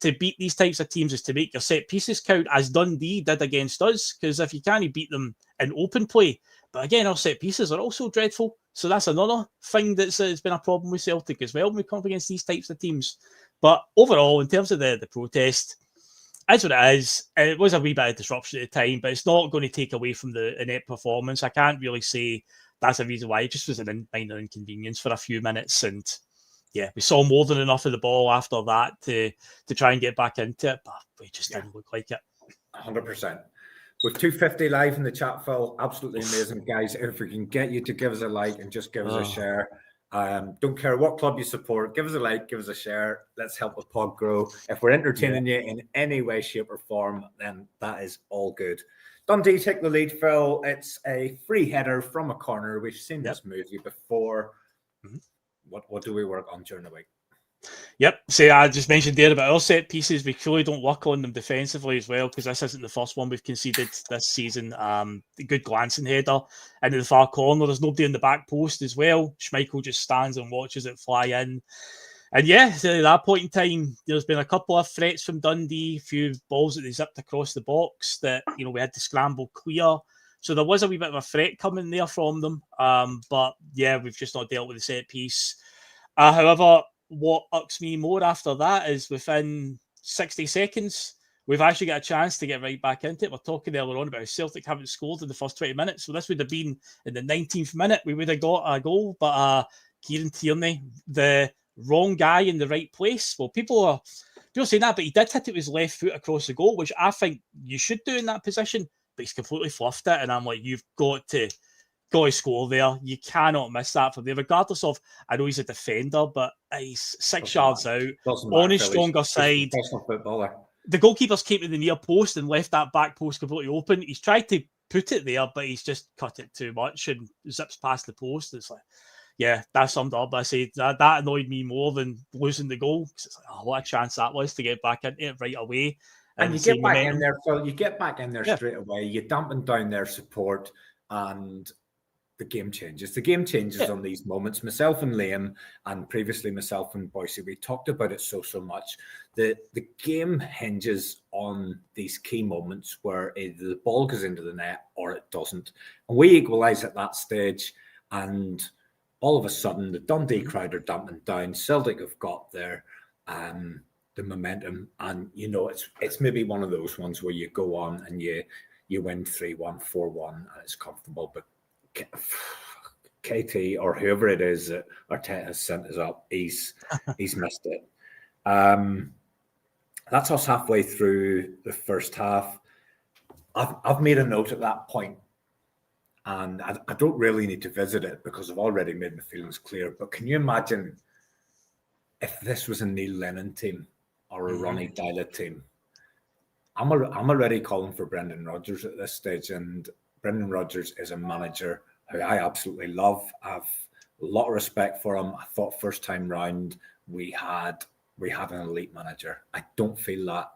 to beat these types of teams is to make your set pieces count, as Dundee did against us, because if you can't beat them in open play, but again, our set pieces are also dreadful. So that's another thing that's been a problem with Celtic as well when we come up against these types of teams. But overall, in terms of the protest, that's what it is. It was a wee bit of disruption at the time, but it's not going to take away from the inept performance. I can't really say that's a reason why. It just was a minor inconvenience for a few minutes. And yeah, we saw more than enough of the ball after that to try and get back into it, but we just didn't look like it. 100%. With 250 live in the chat, Phil, absolutely amazing, guys. If we can get you to give us a like and just give us a share. Don't care what club you support, give us a like, give us a share. Let's help the pod grow. If we're entertaining you in any way, shape, or form, then that is all good. Dundee take the lead, Phil. It's a free header from a corner. We've seen this movie before. What do we work on during the week? Yep. So I just mentioned there about our set pieces. We clearly don't work on them defensively as well, because this isn't the first one we've conceded this season. Good glancing header into the far corner. There's nobody in the back post as well. Schmeichel just stands and watches it fly in. And yeah, at that point in time, there's been a couple of threats from Dundee, a few balls that they zipped across the box that, we had to scramble clear. So there was a wee bit of a threat coming there from them. But yeah, we've just not dealt with the set piece. However, what irks me more after that is within 60 seconds, we've actually got a chance to get right back into it. We're talking earlier on about how Celtic haven't scored in the first 20 minutes. So this would have been in the 19th minute. We would have got a goal. But Kieran Tierney, the wrong guy in the right place. Well, people are saying that, but he did hit it with his left foot across the goal, which I think you should do in that position. But he's completely fluffed it. And I'm like, you've got to score there. You cannot miss that from there, regardless of, I know he's a defender, but he's 6 yards out on his stronger side. The goalkeeper's came to the near post and left that back post completely open. He's tried to put it there, but he's just cut it too much and zips past the post. It's like, yeah, that summed up. I say that annoyed me more than losing the goal. It's like, oh, what a chance that was to get back into it right away. And you get back in there, Phil. You get back in there straight away. You dampen down their support, and the game changes. The game changes on these moments. Myself and Liam, and previously myself and Bhoys, we talked about it so much. The game hinges on these key moments where either the ball goes into the net or it doesn't. And we equalise at that stage, and all of a sudden the Dundee crowd are dampened down. Celtic have got the momentum, and it's maybe one of those ones where you go on and you win 3-1, 4-1, and it's comfortable, but KT or whoever it is that Arteta has sent us up, he's missed it. That's us halfway through the first half. I've made a note at that point, and I don't really need to visit it because I've already made my feelings clear. But can you imagine if this was a Neil Lennon team or a Ronnie Deila team? I'm already calling for Brendan Rodgers at this stage, and Brendan Rodgers is a manager who I absolutely love. I have a lot of respect for him. I thought first time round we had an elite manager. I don't feel that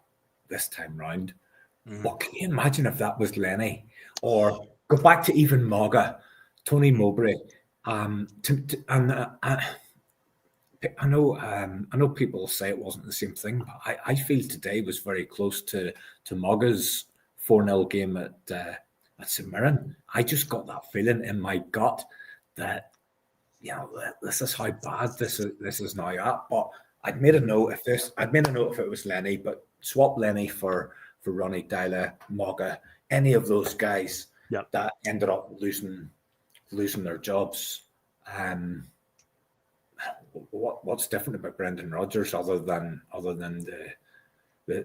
this time round. But can you imagine if that was Lenny? Or go back to even Moga, Tony Mowbray. I know people say it wasn't the same thing, but I feel today was very close to Moga's 4-0 game at St Mirren. I just got that feeling in my gut that this is how bad this is now at. But I'd made a note if it was Lenny, but swap Lenny for Ronnie Deila, Moga, any of those guys that ended up losing their jobs. What's different about Brendan Rodgers other than the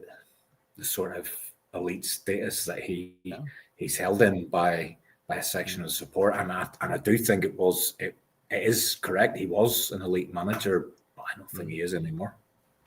sort of elite status that he's held in by a section of support, and I do think it is correct. He was an elite manager, but I don't think he is anymore.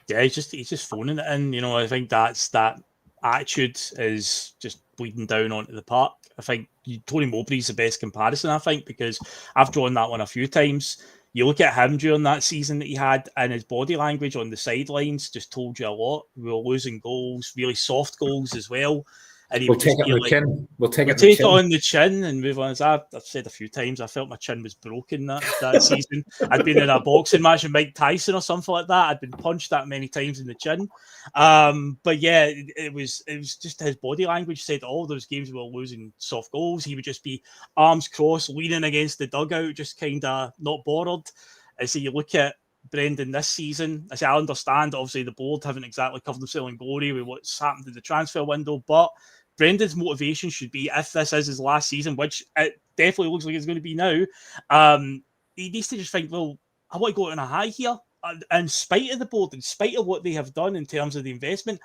Yeah, he's just phoning it in. I think that attitude is just bleeding down onto the park. I think Tony Mowbray's the best comparison. I think because I've drawn that one a few times. You look at him during that season that he had, and his body language on the sidelines just told you a lot. We were losing goals, really soft goals as well. And we'll take it on the chin. We'll take it on the chin and move on. As I've said a few times, I felt my chin was broken that season. I'd been in a boxing match with Mike Tyson or something like that. I'd been punched that many times in the chin. But yeah, it was just his body language said all those games we were losing soft goals. He would just be arms crossed, leaning against the dugout, just kind of not bothered. And so you look at Brendan this season, I understand obviously the board haven't exactly covered themselves in glory with what's happened in the transfer window, but Brendan's motivation should be, if this is his last season, which it definitely looks like it's going to be now, he needs to just think, well, I want to go on a high here. In spite of the board, in spite of what they have done in terms of the investment,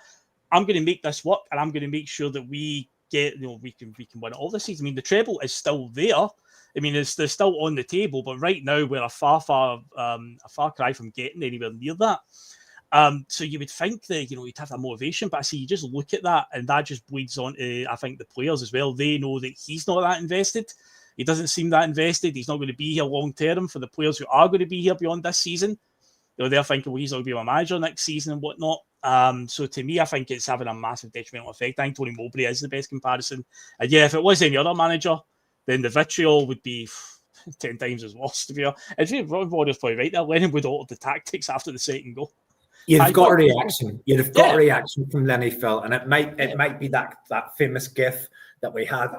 I'm going to make this work, and I'm going to make sure that we get, we can win it all this season. I mean, the treble is still there. I mean, they're still on the table, but right now we're a far cry from getting anywhere near that. So you would think that, you'd have that motivation, but I see you just look at that and that just bleeds on to, I think, the players as well. They know that he's not that invested. He doesn't seem that invested. He's not going to be here long term. For the players who are going to be here beyond this season, they're thinking, well, he's not going to be my manager next season and whatnot. So to me, I think it's having a massive detrimental effect. I think Tony Mowbray is the best comparison. And yeah, if it was any other manager, then the vitriol would be 10 times as worse, to be honest. Everybody's probably right there. Lennon would alter the tactics after the second goal. You'd have got a reaction. You'd have got a reaction from Lenny, Phil, and it might be that famous gif that we had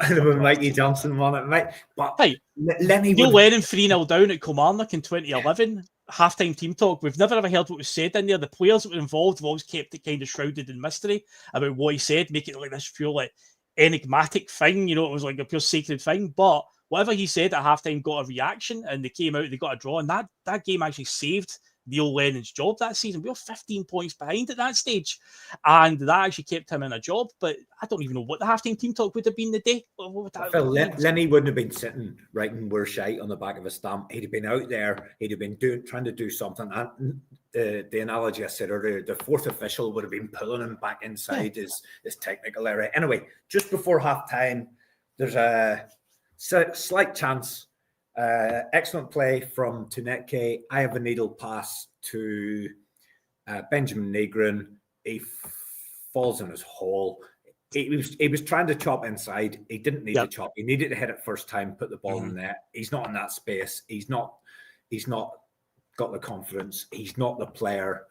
with Mikey Johnson on it. But hey, Lenny Neil Lennon 3-0 down at Kilmarnock in 2011. halftime team talk, we've never ever heard what was said in there. The players that were involved have always kept it kind of shrouded in mystery about what he said, making it like this pure like enigmatic thing. You know, it was like a pure sacred thing. But whatever he said at halftime got a reaction, and they came out, they got a draw, and that game actually saved Neil Lennon's job that season. We were 15 points behind at that stage, and that actually kept him in a job. But I don't even know what the halftime team talk would have been the day. Lenny wouldn't have been sitting writing "we're shite" on the back of a stamp. He'd have been out there. He'd have been trying to do something. And the analogy I said earlier, the fourth official would have been pulling him back inside his technical area. Anyway, just before halftime, there's a slight chance. Excellent play from Tuneke. I have a needle pass to Benjamin Negrin. He falls in his hole. He was trying to chop inside. He didn't need to chop. He needed to hit it first time, put the ball in net. He's not in that space. He's not got the confidence. He's not the player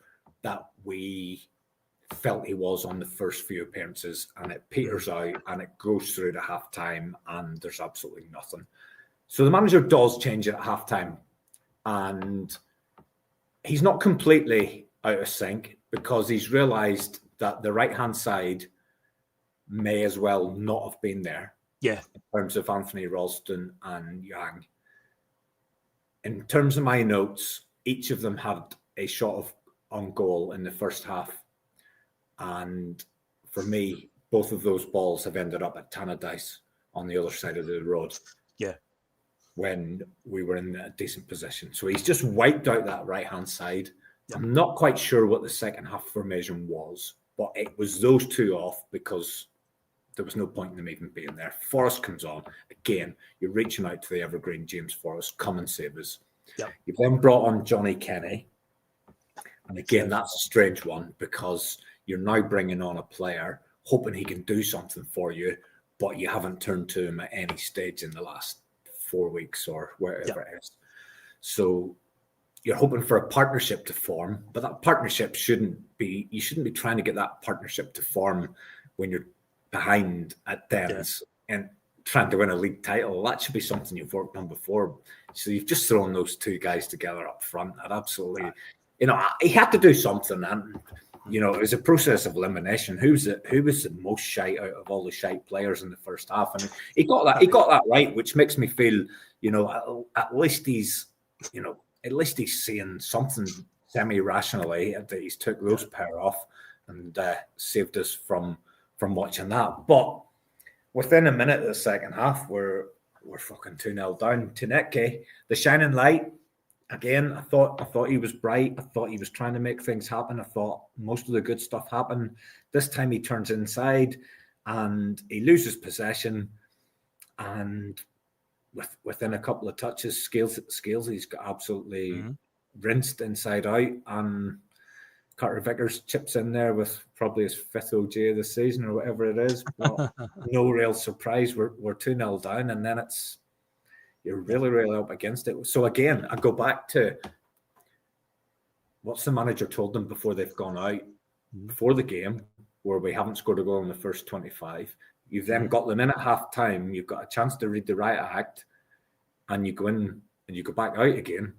that we felt he was on the first few appearances, and it peters out and it goes through to halftime and there's absolutely nothing. So the manager does change it at halftime, and he's not completely out of sync because he's realised that the right-hand side may as well not have been there. Yeah. In terms of Anthony Ralston and Yang. In terms of my notes, each of them had a shot on goal in the first half. And for me, both of those balls have ended up at Tannadice on the other side of the road. Yeah. When we were in a decent position. So he's just wiped out that right-hand side. Yeah. I'm not quite sure what the second half formation was, but it was those two off because there was no point in them even being there. Forrest comes on. Again, you're reaching out to the evergreen James Forrest. Come and save us. Yeah. You've then brought on Johnny Kenny. And again, that's a strange one because you're now bringing on a player hoping he can do something for you, but you haven't turned to him at any stage in the last 4 weeks or wherever it is. So you're hoping for a partnership to form, but that partnership shouldn't be trying to get that partnership to form when you're behind at Dens and trying to win a league title. That should be something you've worked on before. So you've just thrown those two guys together up front. That absolutely, he had to do something. And, it was a process of elimination. Who was the most shite out of all the shite players in the first half? And he got that right, which makes me feel, at least he's seeing something semi-rationally that he's took those pair off and saved us from watching that. But within a minute of the second half, we're fucking 2-0 down. Tuneke, the shining light. Again, I thought he was bright. I thought he was trying to make things happen. I thought most of the good stuff happened. This time he turns inside and he loses possession. And within a couple of touches, Scales he's got absolutely rinsed inside out. And Carter Vickers chips in there with probably his fifth OG of the season or whatever it is. But no real surprise. We're 2-0 down, and then you're really, really up against it. So again, I go back to what's the manager told them before they've gone out, before the game, where we haven't scored a goal in the first 25. You've then got them in at half time. You've got a chance to read the riot act, and you go in and you go back out again,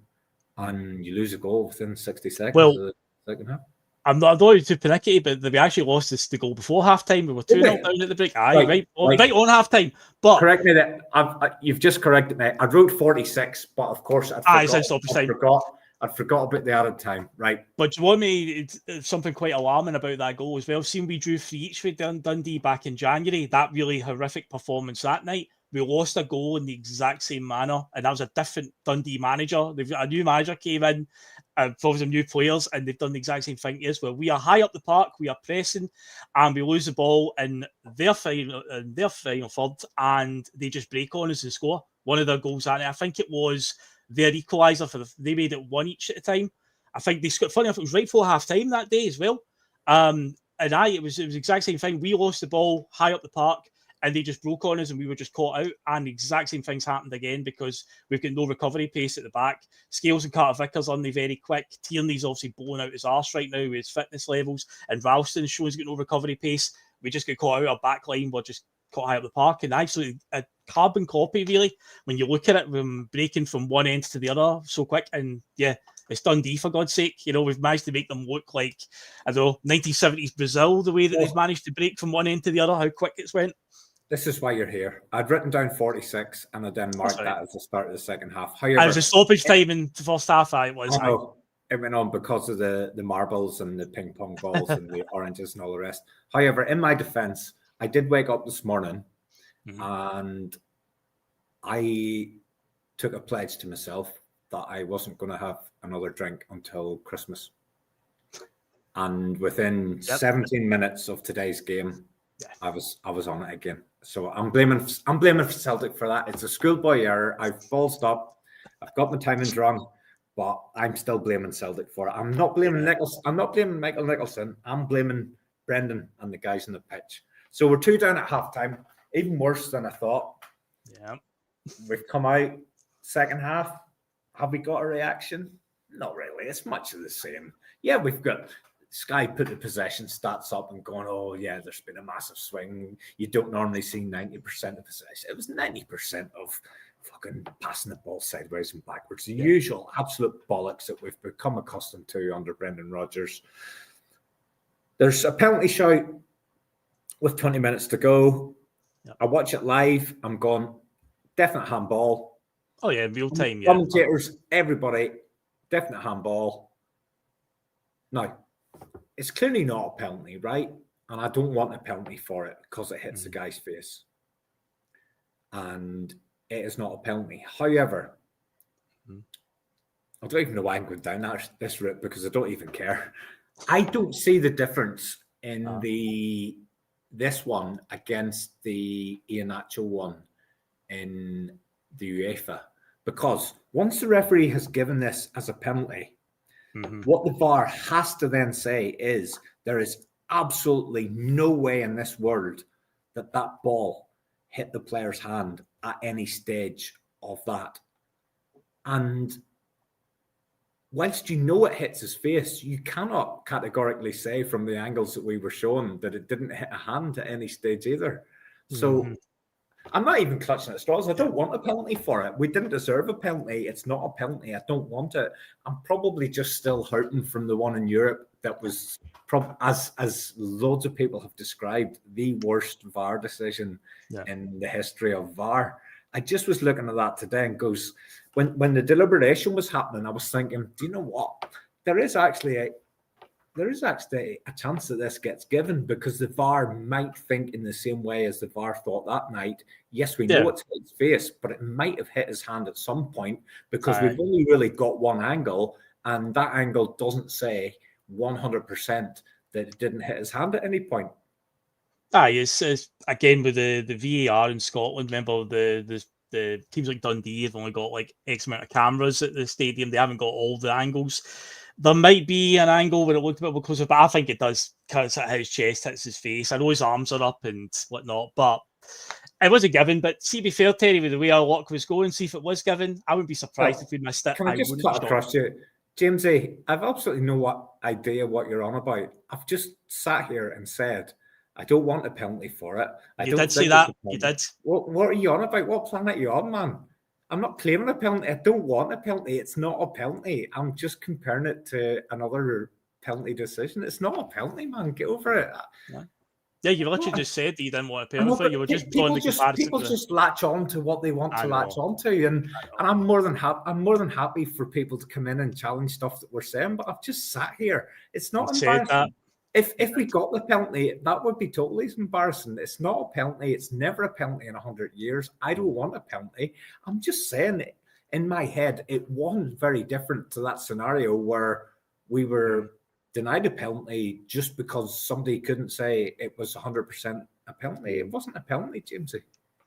and you lose a goal within 60 seconds of the second half. I'm not too panicky, but we actually lost the goal before halftime. We were 2-0 down at the break. Right on halftime. But correct me that you've just corrected me. I wrote 46, but of course I forgot about the added time. Right. But you want me something quite alarming about that goal as well? Seeing we drew 3 each with Dundee back in January, that really horrific performance that night. We lost a goal in the exact same manner, and that was a different Dundee manager. A new manager came in, for some new players, and they've done the exact same thing as well. We are high up the park, we are pressing, and we lose the ball in their final third, and they just break on us and score one of their goals. I think it was their equaliser they made it 1 each at the time. I think they scored. Funny enough, it was right before half time that day as well. It was the exact same thing. We lost the ball high up the park, and they just broke on us, and we were just caught out. And the exact same things happened again because we've got no recovery pace at the back. Scales and Carter Vickers aren't very quick. Tierney's obviously blowing out his arse right now with his fitness levels, and Ralston shows he's got no recovery pace. We just get caught out. Our back line, we're just caught high up the park, and actually a carbon copy really when you look at it, from breaking from one end to the other so quick. And yeah, It's Dundee, for God's sake. You know, we've managed to make them look like, I don't know, 1970s Brazil, the way that they've managed to break from one end to the other, how quick it's went. This is why you're here. I'd written down 46 and I then marked that as the start of the second half. However, it was a stoppage time in the first half. It was. It went on because of the marbles and the ping pong balls and the oranges and all the rest. However, in my defense, I did wake up this morning and I took a pledge to myself that I wasn't going to have another drink until Christmas. And within 17 minutes of today's game, I was on it again. So I'm blaming Celtic for that. It's a schoolboy error. I've ballsed up. I've got my timings wrong, but I'm still blaming Celtic for it. I'm not blaming Nicholson. I'm not blaming Michael Nicholson. I'm blaming Brendan and the guys on the pitch. So we're 2 down at halftime. Even worse than I thought. Yeah. We've come out second half. Have we got a reaction? Not really. It's much of the same. Yeah, we've got Sky put the possession stats up and going, oh, yeah, there's been a massive swing. You don't normally see 90% of possession. It was 90% of fucking passing the ball sideways and backwards. The usual absolute bollocks that we've become accustomed to under Brendan Rodgers. There's a penalty shout with 20 minutes to go. Yep. I watch it live. I'm going, definite handball. Oh, yeah, real time, Commentators, everybody, definite handball. Now, it's clearly not a penalty, right? And I don't want a penalty for it because it hits the guy's face. And it is not a penalty. However, I don't even know why I'm going down this route because I don't even care. I don't see the difference in this one against the Iheanacho one in the UEFA. Because once the referee has given this as a penalty, what the VAR has to then say is there is absolutely no way in this world that ball hit the player's hand at any stage of that. And whilst you know it hits his face, you cannot categorically say from the angles that we were shown that it didn't hit a hand at any stage either. So I'm not even clutching at straws. I don't want a penalty for it. We didn't deserve a penalty. It's not a penalty. I don't want it. I'm probably just still hurting from the one in Europe that was, as loads of people have described, the worst VAR decision in the history of VAR. I just was looking at that today and goes, when the deliberation was happening, I was thinking, do you know what? There is actually a chance that this gets given because the VAR might think in the same way as the VAR thought that night. Yes, we know it's hit his face, but it might have hit his hand at some point because we've only really got one angle, and that angle doesn't say 100% that it didn't hit his hand at any point. It's again with the VAR in Scotland. Remember the teams like Dundee have only got like X amount of cameras at the stadium. They haven't got all the angles. There might be an angle where it looked a bit more closer, but I think it does because it hit his chest, hits his face. I know his arms are up and whatnot, but it was a given. But see, be fair, Terry, with the way our luck was going, see if it was given, I wouldn't be surprised if we missed it. Can I just cut across you? Jamesy, I've absolutely no idea what you're on about. I've just sat here and said, I don't want a penalty for it. You did say that. You did. What are you on about? What planet are you on, man? I'm not claiming a penalty. I don't want a penalty. It's not a penalty. I'm just comparing it to another penalty decision. It's not a penalty, man. Get over it. Yeah, you literally just said that you didn't want a penalty. You were just drawing the comparison. People just latch on to what they want to latch on to, and I'm more than happy for people to come in and challenge stuff that we're saying. But I've just sat here. It's not embarrassing. If we got the penalty, that would be totally embarrassing. It's not a penalty. It's never a penalty in 100 years. I don't want a penalty. I'm just saying it. In my head, it wasn't very different to that scenario where we were denied a penalty just because somebody couldn't say it was 100% a penalty. It wasn't a penalty, Jamesy.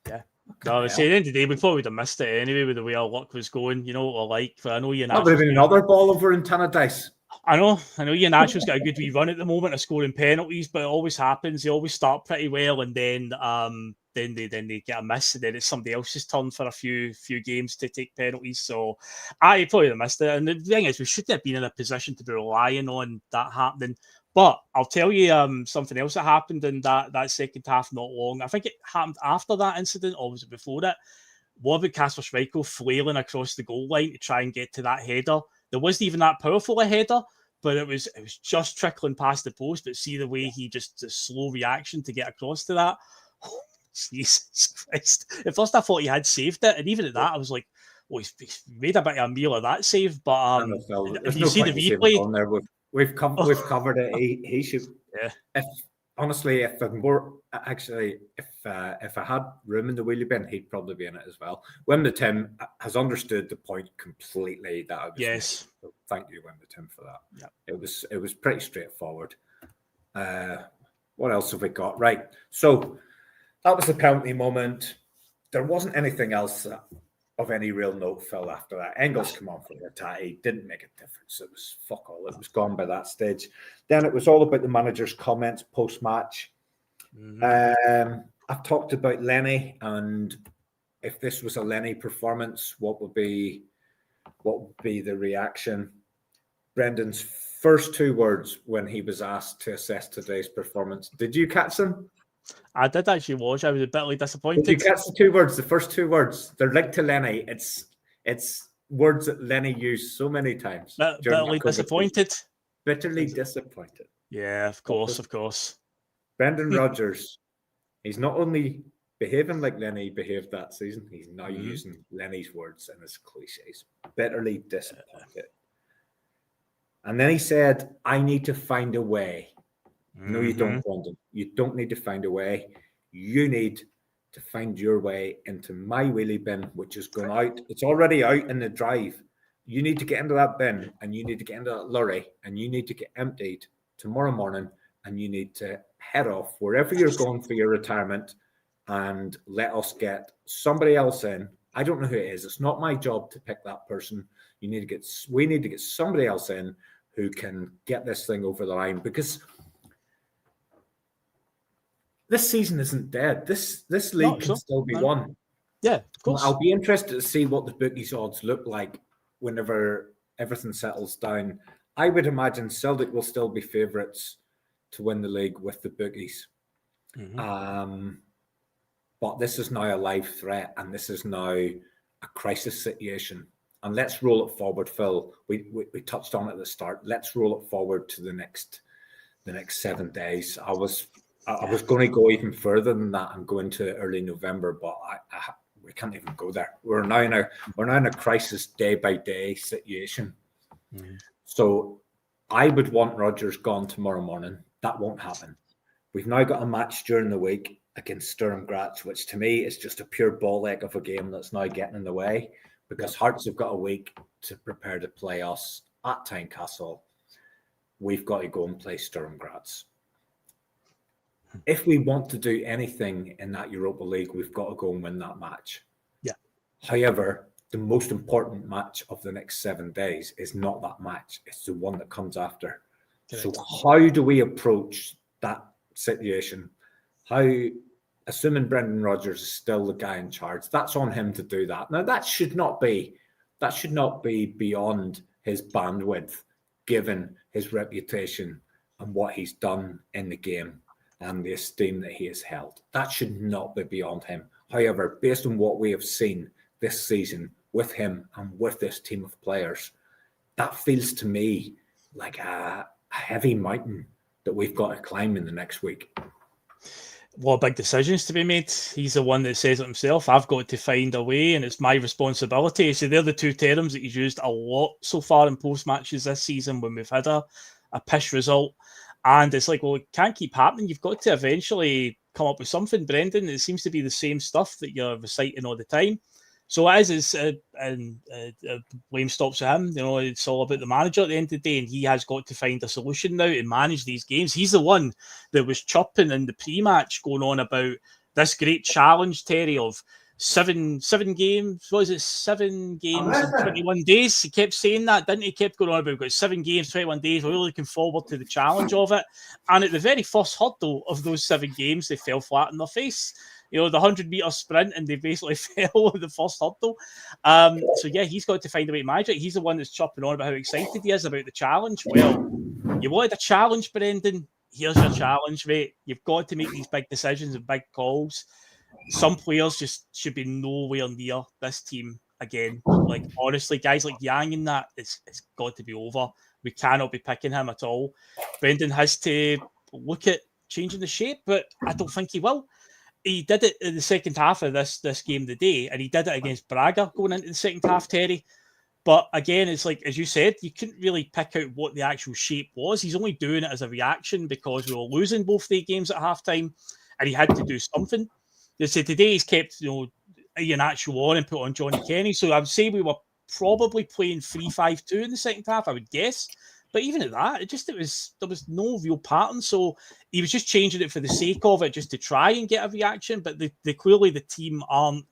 Yeah. No, at the end of the day, we thought we'd have missed it anyway with the way our luck was going. You know what we're like. I know that would have been another ball over in Tannadice. I know Iheanacho's got a good wee run at the moment of scoring penalties, but it always happens. They always start pretty well, and then they get a miss, and then it's somebody else's turn for a few games to take penalties. So I probably have missed it. And the thing is, we shouldn't have been in a position to be relying on that happening. But I'll tell you something else that happened in that second half not long. I think it happened after that incident, or was it before it? What about Kasper Schmeichel flailing across the goal line to try and get to that header there wasn't even that powerful a header, but it was just trickling past the post. But see the way he just the slow reaction to get across to that. Oh, Jesus Christ! At first I thought he had saved it, and even at that I was like, "Oh, he's made a bit of a meal of that save." But if you see the replay, on there. We've covered it. He should. Yeah. If honestly, if I had room in the wheelie bin, he'd probably be in it as well. Wimber Tim has understood the point completely that I was yes. making. So thank you, Wimber Tim, for that. Yeah. It was pretty straightforward. What else have we got? Right. So that was the penalty moment. There wasn't anything else of any real note, Phil, after that. Engels come on for the attack. He didn't make a difference. It was fuck all. It was gone by that stage. Then it was all about the manager's comments post-match. I've talked about Lenny, and if this was a Lenny performance, what would be the reaction? Brendan's first 2 words when he was asked to assess today's performance. Did you catch them? I did actually watch. I was a bit disappointed. Did you catch the 2 words? The first 2 words. They're linked to Lenny. It's words that Lenny used so many times. Bitterly disappointed. Bitterly disappointed. Yeah, of course. Brendan Rodgers. He's not only behaving like Lenny behaved that season, he's now using Lenny's words and his cliches. Bitterly disappointed. And then he said, I need to find a way. No, you don't, Brendan. You don't need to find a way. You need to find your way into my wheelie bin, which is going out. It's already out in the drive. You need to get into that bin, and you need to get into that lorry, and you need to get emptied tomorrow morning, and you need to head off wherever you're going for your retirement and let us get somebody else in. I don't know who it is. It's not my job to pick that person. We need to get somebody else in who can get this thing over the line, because this season isn't dead. This league can still be won. Yeah, of course. I'll be interested to see what the bookies' odds look like whenever everything settles down. I would imagine Celtic will still be favourites to win the league with the bookies. But this is now a live threat, and this is now a crisis situation. And let's roll it forward, Phil. We touched on it at the start. Let's roll it forward to the next 7 days. I was going to go even further than that and go into early November, but we can't even go there. We're now in a crisis day by day situation. So I would want Rodgers gone tomorrow morning. That won't happen. We've now got a match during the week against Sturm Graz, which to me is just a pure ball ache of a game that's now getting in the way, because Hearts have got a week to prepare to play us at Tynecastle. We've got to go and play Sturm Graz. If we want to do anything in that Europa League, we've got to go and win that match. Yeah. However, the most important match of the next 7 days is not that match. It's the one that comes after. Correct. So how do we approach that situation? Assuming Brendan Rodgers is still the guy in charge, that's on him to do that. Now, that should not be beyond his bandwidth, given his reputation and what he's done in the game and the esteem that he has held. That should not be beyond him. However, based on what we have seen this season with him and with this team of players, that feels to me like a heavy mountain that we've got to climb in the next week. What big decisions to be made. He's the one that says it himself. I've got to find a way, and it's my responsibility. So they're the 2 terms that he's used a lot so far in post matches this season when we've had a pish result. And it's like, well, it can't keep happening. You've got to eventually come up with something, Brendan. It seems to be the same stuff that you're reciting all the time. So as is, blame stops with him. You know, it's all about the manager at the end of the day, and he has got to find a solution now to manage these games. He's the one that was chirping in the pre-match, going on about this great challenge, Terry, of seven games. What is it? 7 games in 21 days. He kept saying that, didn't he? He kept going on about, we've got 7 games, 21 days. We're really looking forward to the challenge of it. And at the very first hurdle of those 7 games, they fell flat on their face. You know, the 100-meter sprint, and they basically fell at the first hurdle. So, yeah, he's got to find a way to manage it. He's the one that's chopping on about how excited he is about the challenge. Well, you wanted a challenge, Brendan. Here's your challenge, mate. You've got to make these big decisions and big calls. Some players just should be nowhere near this team again. Like, honestly, guys like Yang and that, it's got to be over. We cannot be picking him at all. Brendan has to look at changing the shape, but I don't think he will. He did it in the second half of this game today, and he did it against Braga going into the second half, Terry. But again, it's like, as you said, you couldn't really pick out what the actual shape was. He's only doing it as a reaction because we were losing both the games at halftime, and he had to do something. They said today he's kept, Ian Actual on and put on Johnny Kenny. So I would say we were probably playing 3-5-2 in the second half, I would guess. But even at that, there was no real pattern. So he was just changing it for the sake of it, just to try and get a reaction. But clearly the team aren't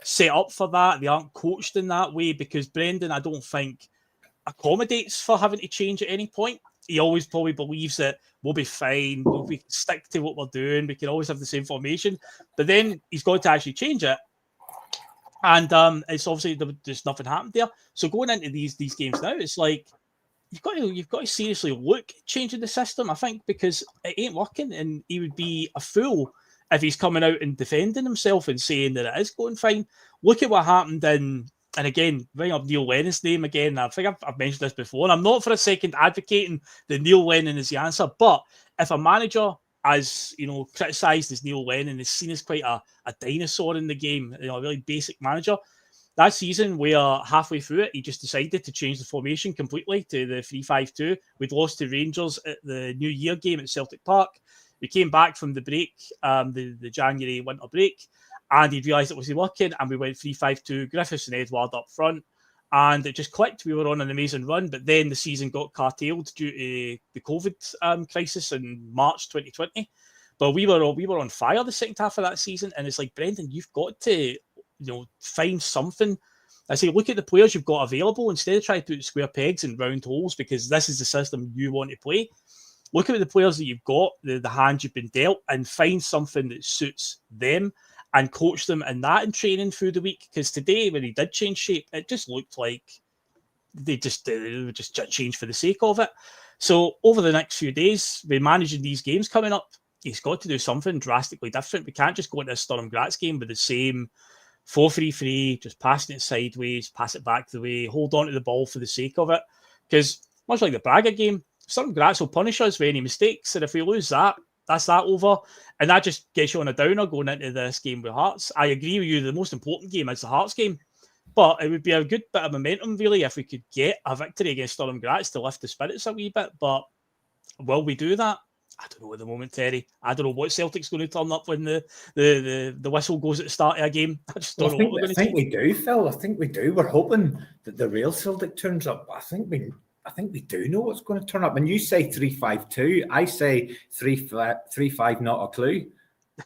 set up for that. They aren't coached in that way, because Brendan, I don't think, accommodates for having to change at any point. He always probably believes that we'll be fine, we can stick to what we're doing, we can always have the same formation. But then he's got to actually change it. And it's obviously there's nothing happened there. So going into these games now, it's like you've got to seriously look at changing the system, I think, because it ain't working, and he would be a fool if he's coming out and defending himself and saying that it is going fine. Look at what happened and again, bring up Neil Lennon's name again. I think I've mentioned this before, and I'm not for a second advocating that Neil Lennon is the answer, but if a manager, as criticised as Neil Lennon, is seen as quite a dinosaur in the game, a really basic manager, that season where halfway through it, he just decided to change the formation completely to the 3-5-2. We'd lost to Rangers at the New Year game at Celtic Park. We came back from the break, the January winter break, and he realised it wasn't working, and we went 3-5-2, Griffiths and Edward up front, and it just clicked. We were on an amazing run, but then the season got curtailed due to the COVID crisis in March 2020. But we were on fire the second half of that season, and it's like, Brendan, you've got to find something. I say, look at the players you've got available instead of trying to put square pegs in round holes, because this is the system you want to play. Look at the players that you've got, the hand you've been dealt, and find something that suits them and coach them in that in training through the week. Because today, when he did change shape, it just looked like they just changed for the sake of it. So over the next few days, we're managing these games coming up. He's got to do something drastically different. We can't just go into a Sturm Graz game with the same 4-3-3, just passing it sideways, pass it back the way, hold on to the ball for the sake of it. Because much like the Braga game, Sturm Graz will punish us for any mistakes, and if we lose that, that's that over. And that just gets you on a downer going into this game with Hearts. I agree with you, the most important game is the Hearts game, but it would be a good bit of momentum, really, if we could get a victory against Sturm Graz to lift the spirits a wee bit. But will we do that? I don't know at the moment, Terry. I don't know what Celtic's going to turn up when the whistle goes at the start of a game. I just don't know what we're going to see. I think we do, Phil. I think we do. We're hoping that the real Celtic turns up. I think we do know what's going to turn up. And you say 3-5-2. I say 3-5, not a clue.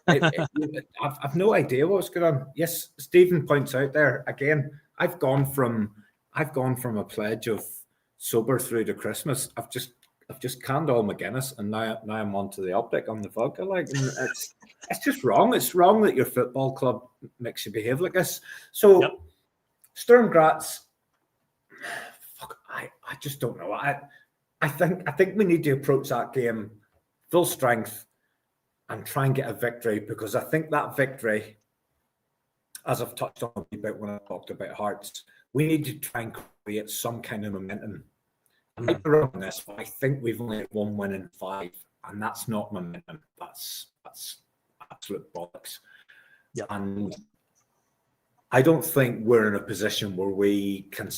I've no idea what's going on. Yes, Stephen points out there again. I've gone from a pledge of sober through to Christmas. I've just canned all McGuinness, and now I'm on to the optic on the vodka. Like, and it's just wrong. It's wrong that your football club makes you behave like this. So, yep. Sturm Graz. I just don't know. I think we need to approach that game full strength and try and get a victory, because I think that victory, as I've touched on a wee bit when I talked about Hearts, we need to try and create some kind of momentum. I might be wrong on this, but I think we've only had 1 win in 5, and that's not momentum. That's absolute bollocks. Yeah. And I don't think we're in a position where we can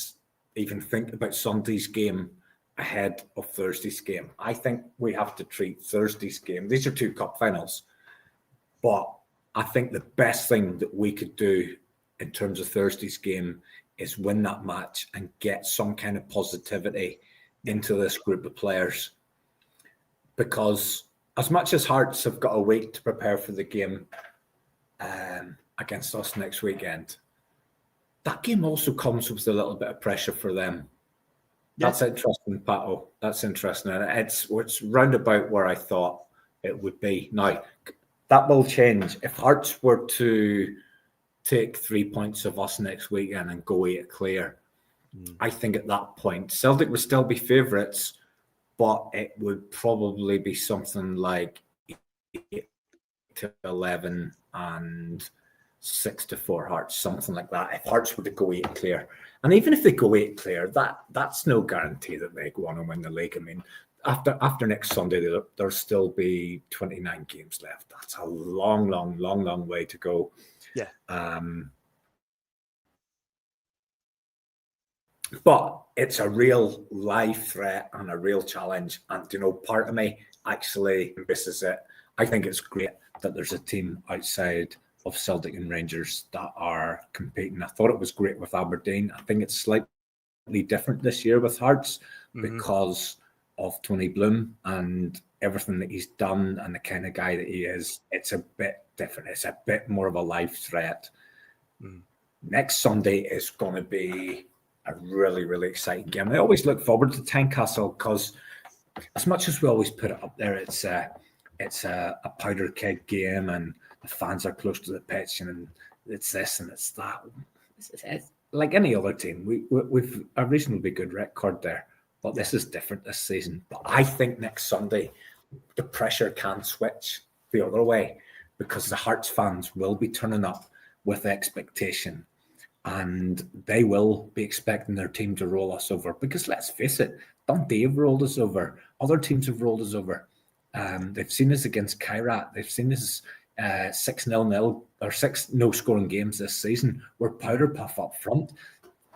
even think about Sunday's game ahead of Thursday's game. I think we have to treat Thursday's game. These are 2 cup finals. But I think the best thing that we could do in terms of Thursday's game is win that match and get some kind of positivity into this group of players. Because as much as Hearts have got a week to prepare for the game against us next weekend, that game also comes with a little bit of pressure for them. That's interesting, Pato. That's interesting. And it's roundabout where I thought it would be. Now, that will change. If Hearts were to take 3 points of us next weekend and go 8 clear, I think at that point, Celtic would still be favourites, but it would probably be something like 8-11 and 6-4 Hearts, something like that. If Hearts were to go 8 clear, and even if they go 8 clear, that's no guarantee that they go on and win the league. I mean, after next Sunday, there'll still be 29 games left. That's a long way to go. Yeah. But it's a real live threat and a real challenge. And, part of me actually embraces it. I think it's great that there's a team outside of Celtic and Rangers that are competing. I thought it was great with Aberdeen. I think it's slightly different this year with Hearts because of Tony Bloom and everything that he's done and the kind of guy that he is. It's a bit different. It's a bit more of a live threat. Next Sunday is going to be a really exciting game. I always look forward to Tynecastle because as much as we always put it up there, it's a powder keg game and the fans are close to the pitch and it's this and it's that. It's like any other team. We've a reasonably good record there, but this is different this season. But I think next Sunday the pressure can switch the other way because the Hearts fans will be turning up with expectation. And they will be expecting their team to roll us over because let's face it, Dundee have rolled us over. Other teams have rolled us over. They've seen us against Kairat. They've seen us 6-0 or 6 no-scoring games this season. We're powder puff up front.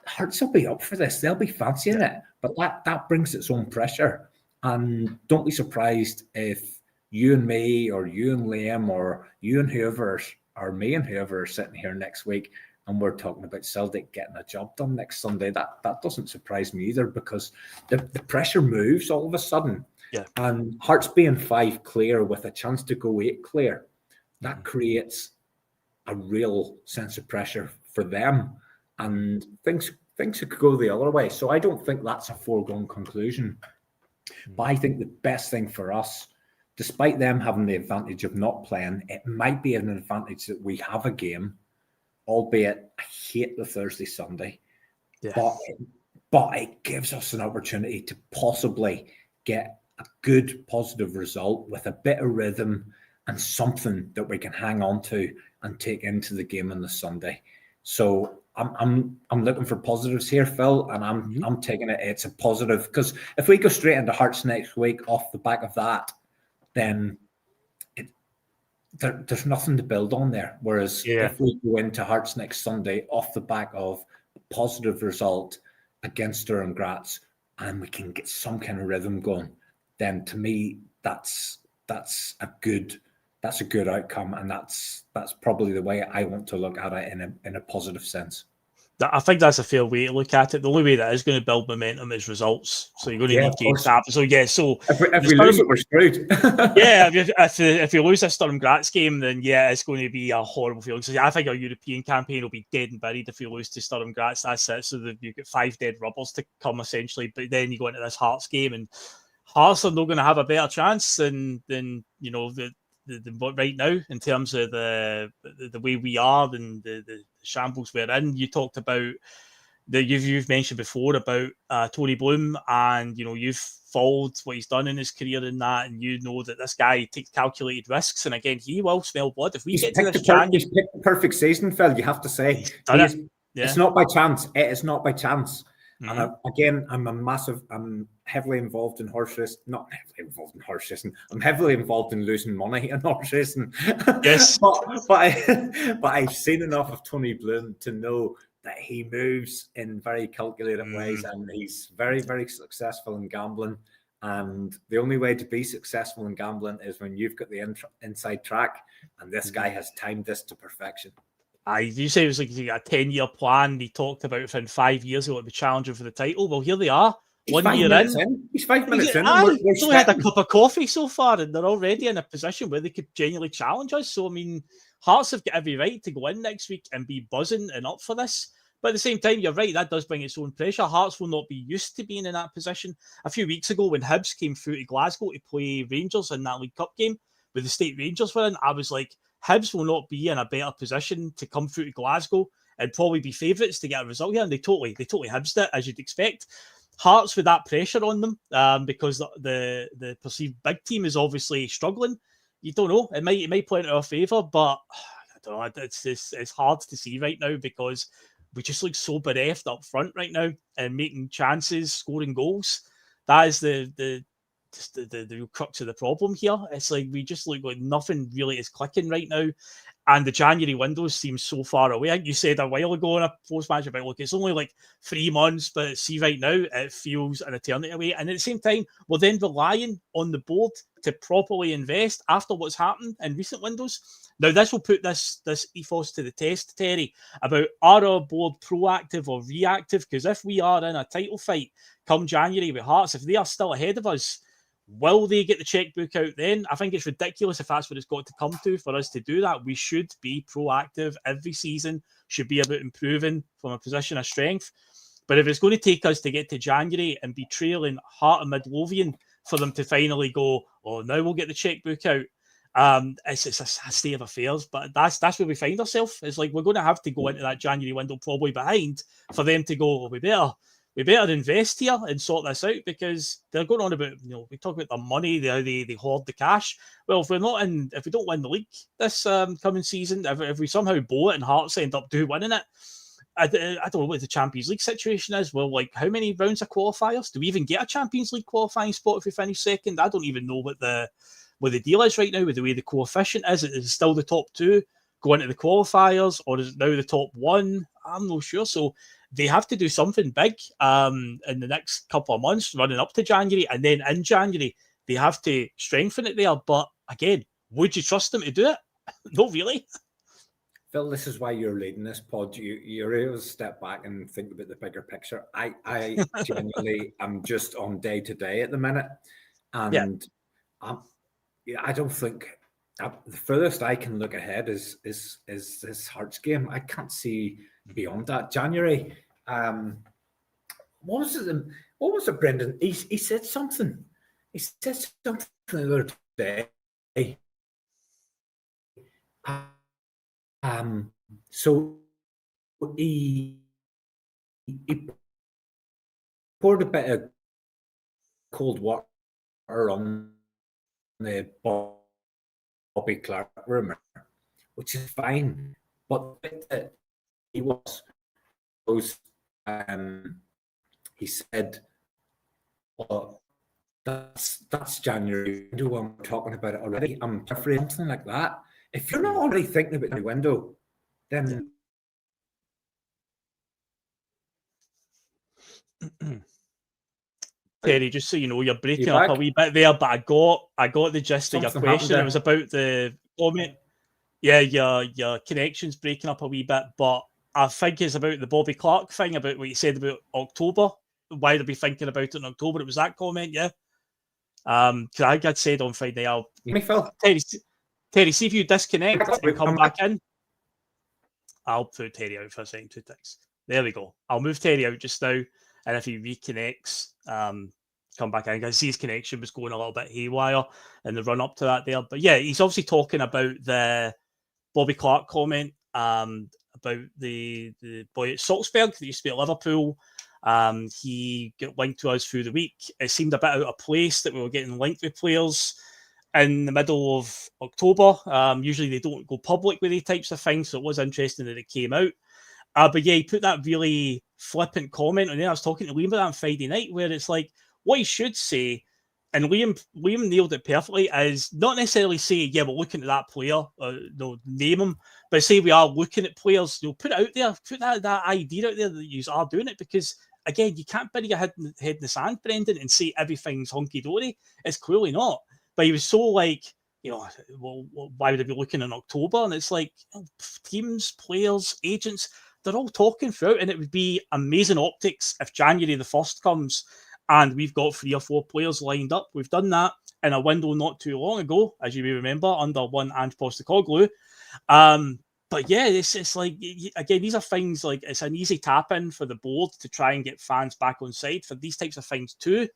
Hearts will be up for this. They'll be fancying it. But that brings its own pressure. And don't be surprised if you and me or you and Liam or you and whoever or me and whoever are sitting here next week and we're talking about Celtic getting a job done next Sunday. That doesn't surprise me either because the pressure moves all of a sudden. Yeah. And Hearts being 5 clear with a chance to go 8 clear, that creates a real sense of pressure for them. And things could go the other way. So I don't think that's a foregone conclusion. But I think the best thing for us, despite them having the advantage of not playing, it might be an advantage that we have a game, albeit I hate the Thursday, Sunday. Yeah. But it gives us an opportunity to possibly get a good positive result with a bit of rhythm and something that we can hang on to and take into the game on the Sunday. So I'm looking for positives here, Phil, and I'm taking it. It's a positive because if we go straight into Hearts next week off the back of that, then there's nothing to build on there. Whereas if we go into Hearts next Sunday off the back of a positive result against Sturm Graz and we can get some kind of rhythm going, then to me that's a good outcome, and that's probably the way I want to look at it in a positive sense. I think that's a fair way to look at it. The only way that is going to build momentum is results. So you're going to need games to happen. So if we lose it, we're screwed. If you lose a Sturm Graz game, then it's going to be a horrible feeling. So I think our European campaign will be dead and buried if we lose to Sturm Graz. That's it. So you've got 5 dead rubbers to come essentially. But then you go into this Hearts game, and Hearts are not going to have a better chance than the right now in terms of the way we are and the shambles we're in. You talked about you've mentioned before about Tony Bloom, and you've followed what he's done in his career in that, and you know that this guy takes calculated risks, and again he will smell blood. If we get to this January, he's picked the perfect season, Phil. You have to say it's not by chance. It is not by chance. And I'm heavily involved in horse racing. Not heavily involved in horse racing. I'm heavily involved in losing money in horse racing. Yes. but I've seen enough of Tony Bloom to know that he moves in very calculated ways, and he's very, very successful in gambling. And the only way to be successful in gambling is when you've got the inside track, and this guy has timed this to perfection. You say it was like a 10-year plan. He talked about it in 5 years ago to be challenging for the title. Well, here they are. He's 1 year in. He's 5 minutes in. We've only had a cup of coffee so far, and they're already in a position where they could genuinely challenge us. So, I mean, Hearts have got every right to go in next week and be buzzing and up for this. But at the same time, you're right, that does bring its own pressure. Hearts will not be used to being in that position. A few weeks ago, when Hibs came through to Glasgow to play Rangers in that League Cup game, with the State Rangers were in, I was like, Hibs will not be in a better position to come through to Glasgow and probably be favourites to get a result here. And they totally Hibsed it, as you'd expect. Hearts with that pressure on them because the perceived big team is obviously struggling. You don't know. It might play into our favour, but don't know. It's hard to see right now because we just look so bereft up front right now and making chances, scoring goals. That is the real crux of the problem here. It's like we just look like nothing really is clicking right now. And the January window seems so far away. I think you said a while ago in a post-match about, look, it's only like 3 months, but see right now, it feels an eternity away. And at the same time, we're then relying on the board to properly invest after what's happened in recent windows. Now, this will put this ethos to the test, Terry, about are our board proactive or reactive? Because if we are in a title fight come January with Hearts, if they are still ahead of us, will they get the checkbook out then? I think it's ridiculous if that's what it's got to come to for us to do that. We should be proactive. Every season should be about improving from a position of strength. But if it's going to take us to get to January and be trailing Heart and Midlothian for them to finally go, oh, now we'll get the checkbook out, it's a state of affairs. But that's where we find ourselves. It's like we're going to have to go into that January window probably behind for them to go, well, we better invest here and sort this out, because they're going on about, we talk about the money, they hoard the cash. Well, if we don't win the league this coming season, if we somehow blow it and Hearts end up winning it, I don't know what the Champions League situation is. Well, like, how many rounds of qualifiers? Do we even get a Champions League qualifying spot if we finish second? I don't even know what the deal is right now with the way the coefficient is. Is it still the top 2 going to the qualifiers, or is it now the top 1? I'm not sure. So they have to do something big in the next couple of months running up to January, and then in January they have to strengthen it there. But again, would you trust them to do it? Not really. Phil, this is why you're leading this pod. You're able to step back and think about the bigger picture. I genuinely am just on day to day at the minute, and I don't think the furthest I can look ahead is this Hearts game. I can't see beyond that. January. What was it, Brendan? He said something. He said something the other day. So he poured a bit of cold water on the Bobby Clark rumor, which is fine, but he said, well, that's January window when we're talking about it already. I'm afraid something like that. If you're not already thinking about the window, then Terry, just so you know, you're breaking up a wee bit there, but I got the gist of your question. It was about the comment. Yeah, your connection's breaking up a wee bit, but I think it's about the Bobby Clark thing, about what you said about October. Why they'll be thinking about it in October. It was that comment, yeah. Because I got said on Friday, Terry, see if you disconnect and come back in. I'll put Terry out for a second, 2 ticks. There we go. I'll move Terry out just now, and if he reconnects, come back in. I can see his connection was going a little bit haywire in the run up to that there. But yeah, he's obviously talking about the Bobby Clark comment about the boy at Salzburg that used to be at Liverpool. He got linked to us through the week. It seemed a bit out of place that we were getting linked with players in the middle of October. Usually they don't go public with these types of things, so it was interesting that it came out. But yeah, he put that really flippant comment, and then I was talking to Liam about that on Friday night, where it's like, what he should say, and Liam nailed it perfectly, is not necessarily say, yeah, we're looking at that player, name him, but say we are looking at players, put it out there, put that idea out there that you are doing it, because again, you can't bury your head in the sand, Brendan, and say everything's hunky-dory. It's clearly not. But he was so like, well, why would I be looking in October? And it's like, teams, players, agents, they're all talking throughout, and it would be amazing optics if January the 1st comes and we've got 3 or 4 players lined up. We've done that in a window not too long ago, as you may remember, under one Ange Postecoglou. But yeah, it's like, again, these are things like, it's an easy tap in for the board to try and get fans back on side for these types of things to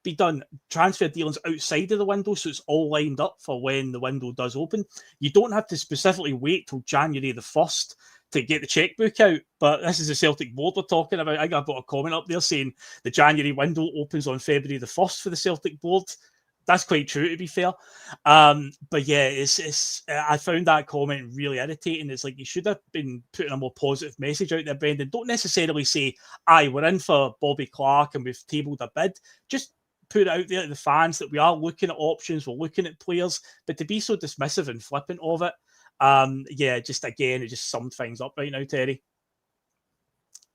be done. Transfer dealings outside of the window, so it's all lined up for when the window does open. You don't have to specifically wait till January the 1st to get the checkbook out, but this is the Celtic board we're talking about. I got a comment up there saying the January window opens on February the 1st for the Celtic board. That's quite true, to be fair. But yeah, it's I found that comment really irritating. It's like you should have been putting a more positive message out there, Brendan. Don't necessarily say, aye, we're in for Bobby Clark and we've tabled a bid. Just put it out there to the fans that we are looking at options, we're looking at players, but to be so dismissive and flippant of it, yeah, just again, it just summed things up right now, Terry.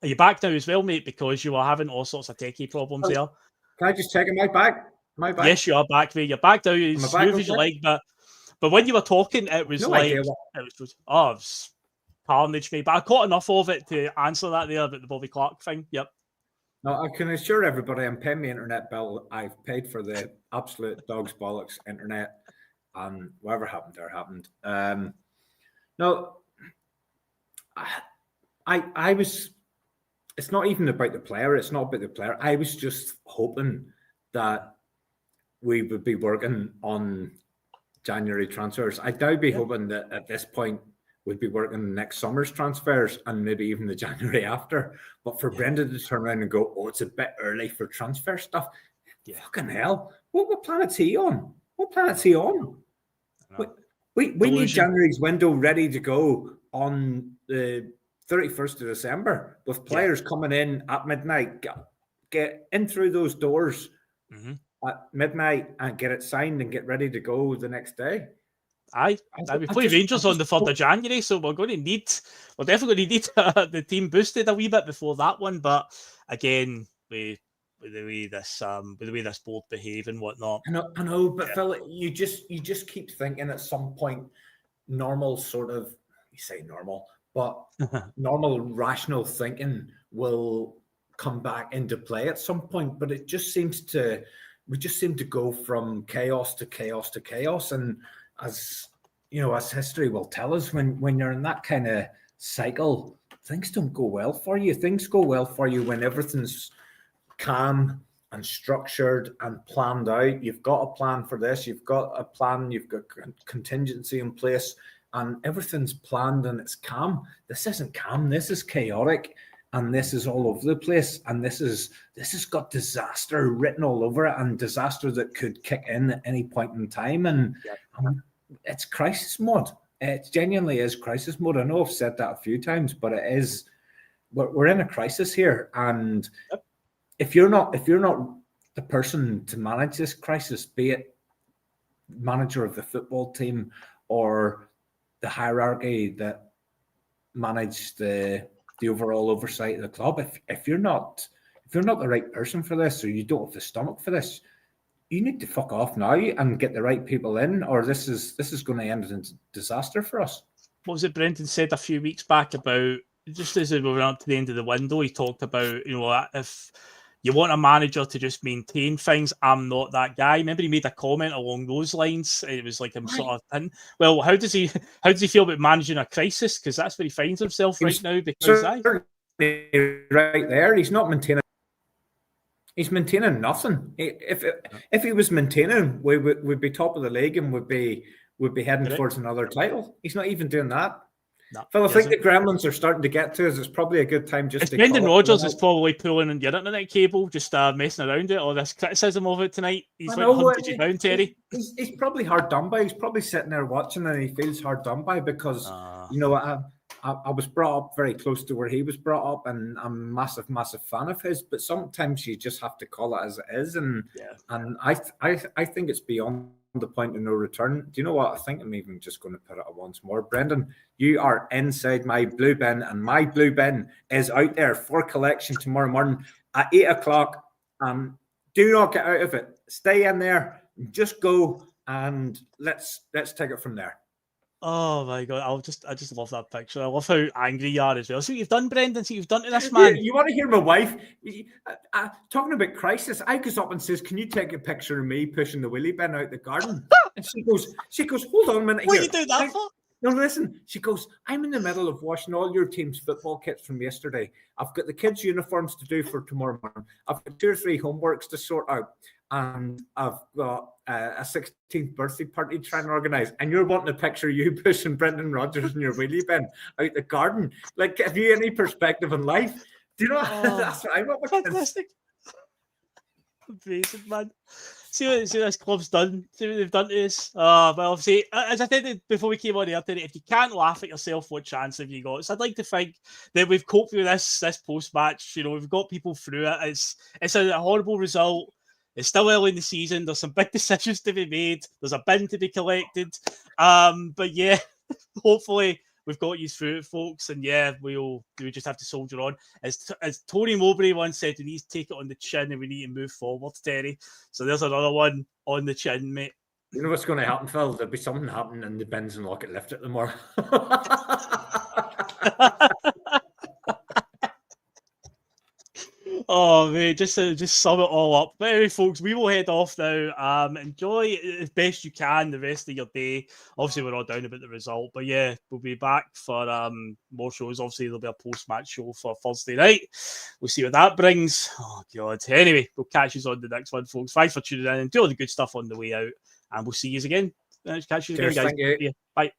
Are you back now as well, mate? Because you were having all sorts of techie problems there. Can I just check? Am I back? Am I back? Yes, you are back, mate. You're back now. As smooth as you like, but when you were talking, it was it was carnage, mate. But I caught enough of it to answer that there about the Bobby Clark thing. Yep. No, I can assure everybody I'm paying my internet bill. I've paid for the absolute dog's bollocks internet, and whatever happened there happened. No, I was. It's not even about the player. It's not about the player. I was just hoping that we would be working on January transfers. I'd now be hoping that at this point we'd be working next summer's transfers and maybe even the January after. But for Brendan to turn around and go, oh, it's a bit early for transfer stuff. Fucking hell. What planet's he on? What planet's he on? We need January's window ready to go on the 31st of December with players coming in at midnight, get in through those doors at midnight and get it signed and get ready to go the next day. We play Rangers on the 3rd of January, so we're definitely need the team boosted a wee bit before that one. But again, with the way this board behave and whatnot. I know, but Phil, you just keep thinking at some point, normal sort of, you say normal, but normal rational thinking will come back into play at some point. But we just seem to go from chaos to chaos to chaos. And as you know, as history will tell us, when you're in that kind of cycle, things don't go well for you. Things go well for you when everything's calm and structured and planned out. You've got a plan for this. You've got a plan. You've got contingency in place. And everything's planned and it's calm. This isn't calm. This is chaotic, and this is all over the place. And this has got disaster written all over it, and disaster that could kick in at any point in time. And it's crisis mode. It genuinely is crisis mode. I know I've said that a few times, but it is. We're in a crisis here, and if you're not the person to manage this crisis, be it manager of the football team or the hierarchy that manage the overall oversight of the club, if you're not the right person for this, or you don't have the stomach for this, you need to fuck off now and get the right people in, or this is going to end in disaster for us. What was it Brendan said a few weeks back about, just as we were up to the end of the window, he talked about, if you want a manager to just maintain things, I'm not that guy. Remember, he made a comment along those lines. It was like him sort of, well, how does he feel about managing a crisis? Because that's where he finds himself right now. Because right there, he's not maintaining. He's maintaining nothing. If he was maintaining, we'd be top of the league and would be heading towards another title. He's not even doing that. No, Phil, I think the gremlins are starting to get to us. It's probably a good time just to... Brendan Rodgers is probably pulling in your internet cable, just messing around it, all this criticism of it tonight. He's hunted you down, Terry. He's probably hard done by. He's probably sitting there watching and he feels hard done by because, I was brought up very close to where he was brought up, and I'm a massive fan of his, but sometimes you just have to call it as it is. And I think it's beyond the point of no return. Do you know what? I think I'm even just going to put it once more. Brendan, you are inside my blue bin, and my blue bin is out there for collection tomorrow morning at 8 o'clock. Do not get out of it. Stay in there. Just go, and let's take it from there. Oh my God, I just love that picture. I love how angry you are as well. See what you've done, Brendan? See what you've done to this man? You want to hear my wife talking about crisis? I goes up and says, "Can you take a picture of me pushing the wheelie bin out the garden?" And she goes, "Hold on a minute." What are you doing that for? No, listen. She goes, "I'm in the middle of washing all your team's football kits from yesterday. I've got the kids' uniforms to do for tomorrow morning. I've got 2 or 3 homeworks to sort out. And I've got a 16th birthday party trying to organise, and you're wanting a picture of you pushing Brendan Rodgers in your wheelie bin out the garden. Like, have you any perspective in life? Do you know that's what I want? Fantastic. Amazing, man. See what this club's done. See what they've done to us. Well, see, as I said before we came on here today, if you can't laugh at yourself, what chance have you got? So I'd like to think that we've coped with this post-match. You know, we've got people through it. It's a horrible result. It's still early in the season. There's some big decisions to be made. There's a bin to be collected. But yeah, hopefully we've got you through it, folks. And yeah, we just have to soldier on. As Tony Mowbray once said, we need to take it on the chin and we need to move forward, Terry. So there's another one on the chin, mate. You know what's going to happen, Phil? There'll be something happening in the bins and lock it lifted tomorrow. Oh, mate, just sum it all up. But anyway, folks, we will head off now. Enjoy as best you can the rest of your day. Obviously, we're all down about the result. But yeah, we'll be back for more shows. Obviously, there'll be a post-match show for Thursday night. We'll see what that brings. Oh, God. Anyway, we'll catch you on the next one, folks. Thanks for tuning in and do all the good stuff on the way out. And we'll see you again. Catch you again, guys. Thank you. Yeah, bye.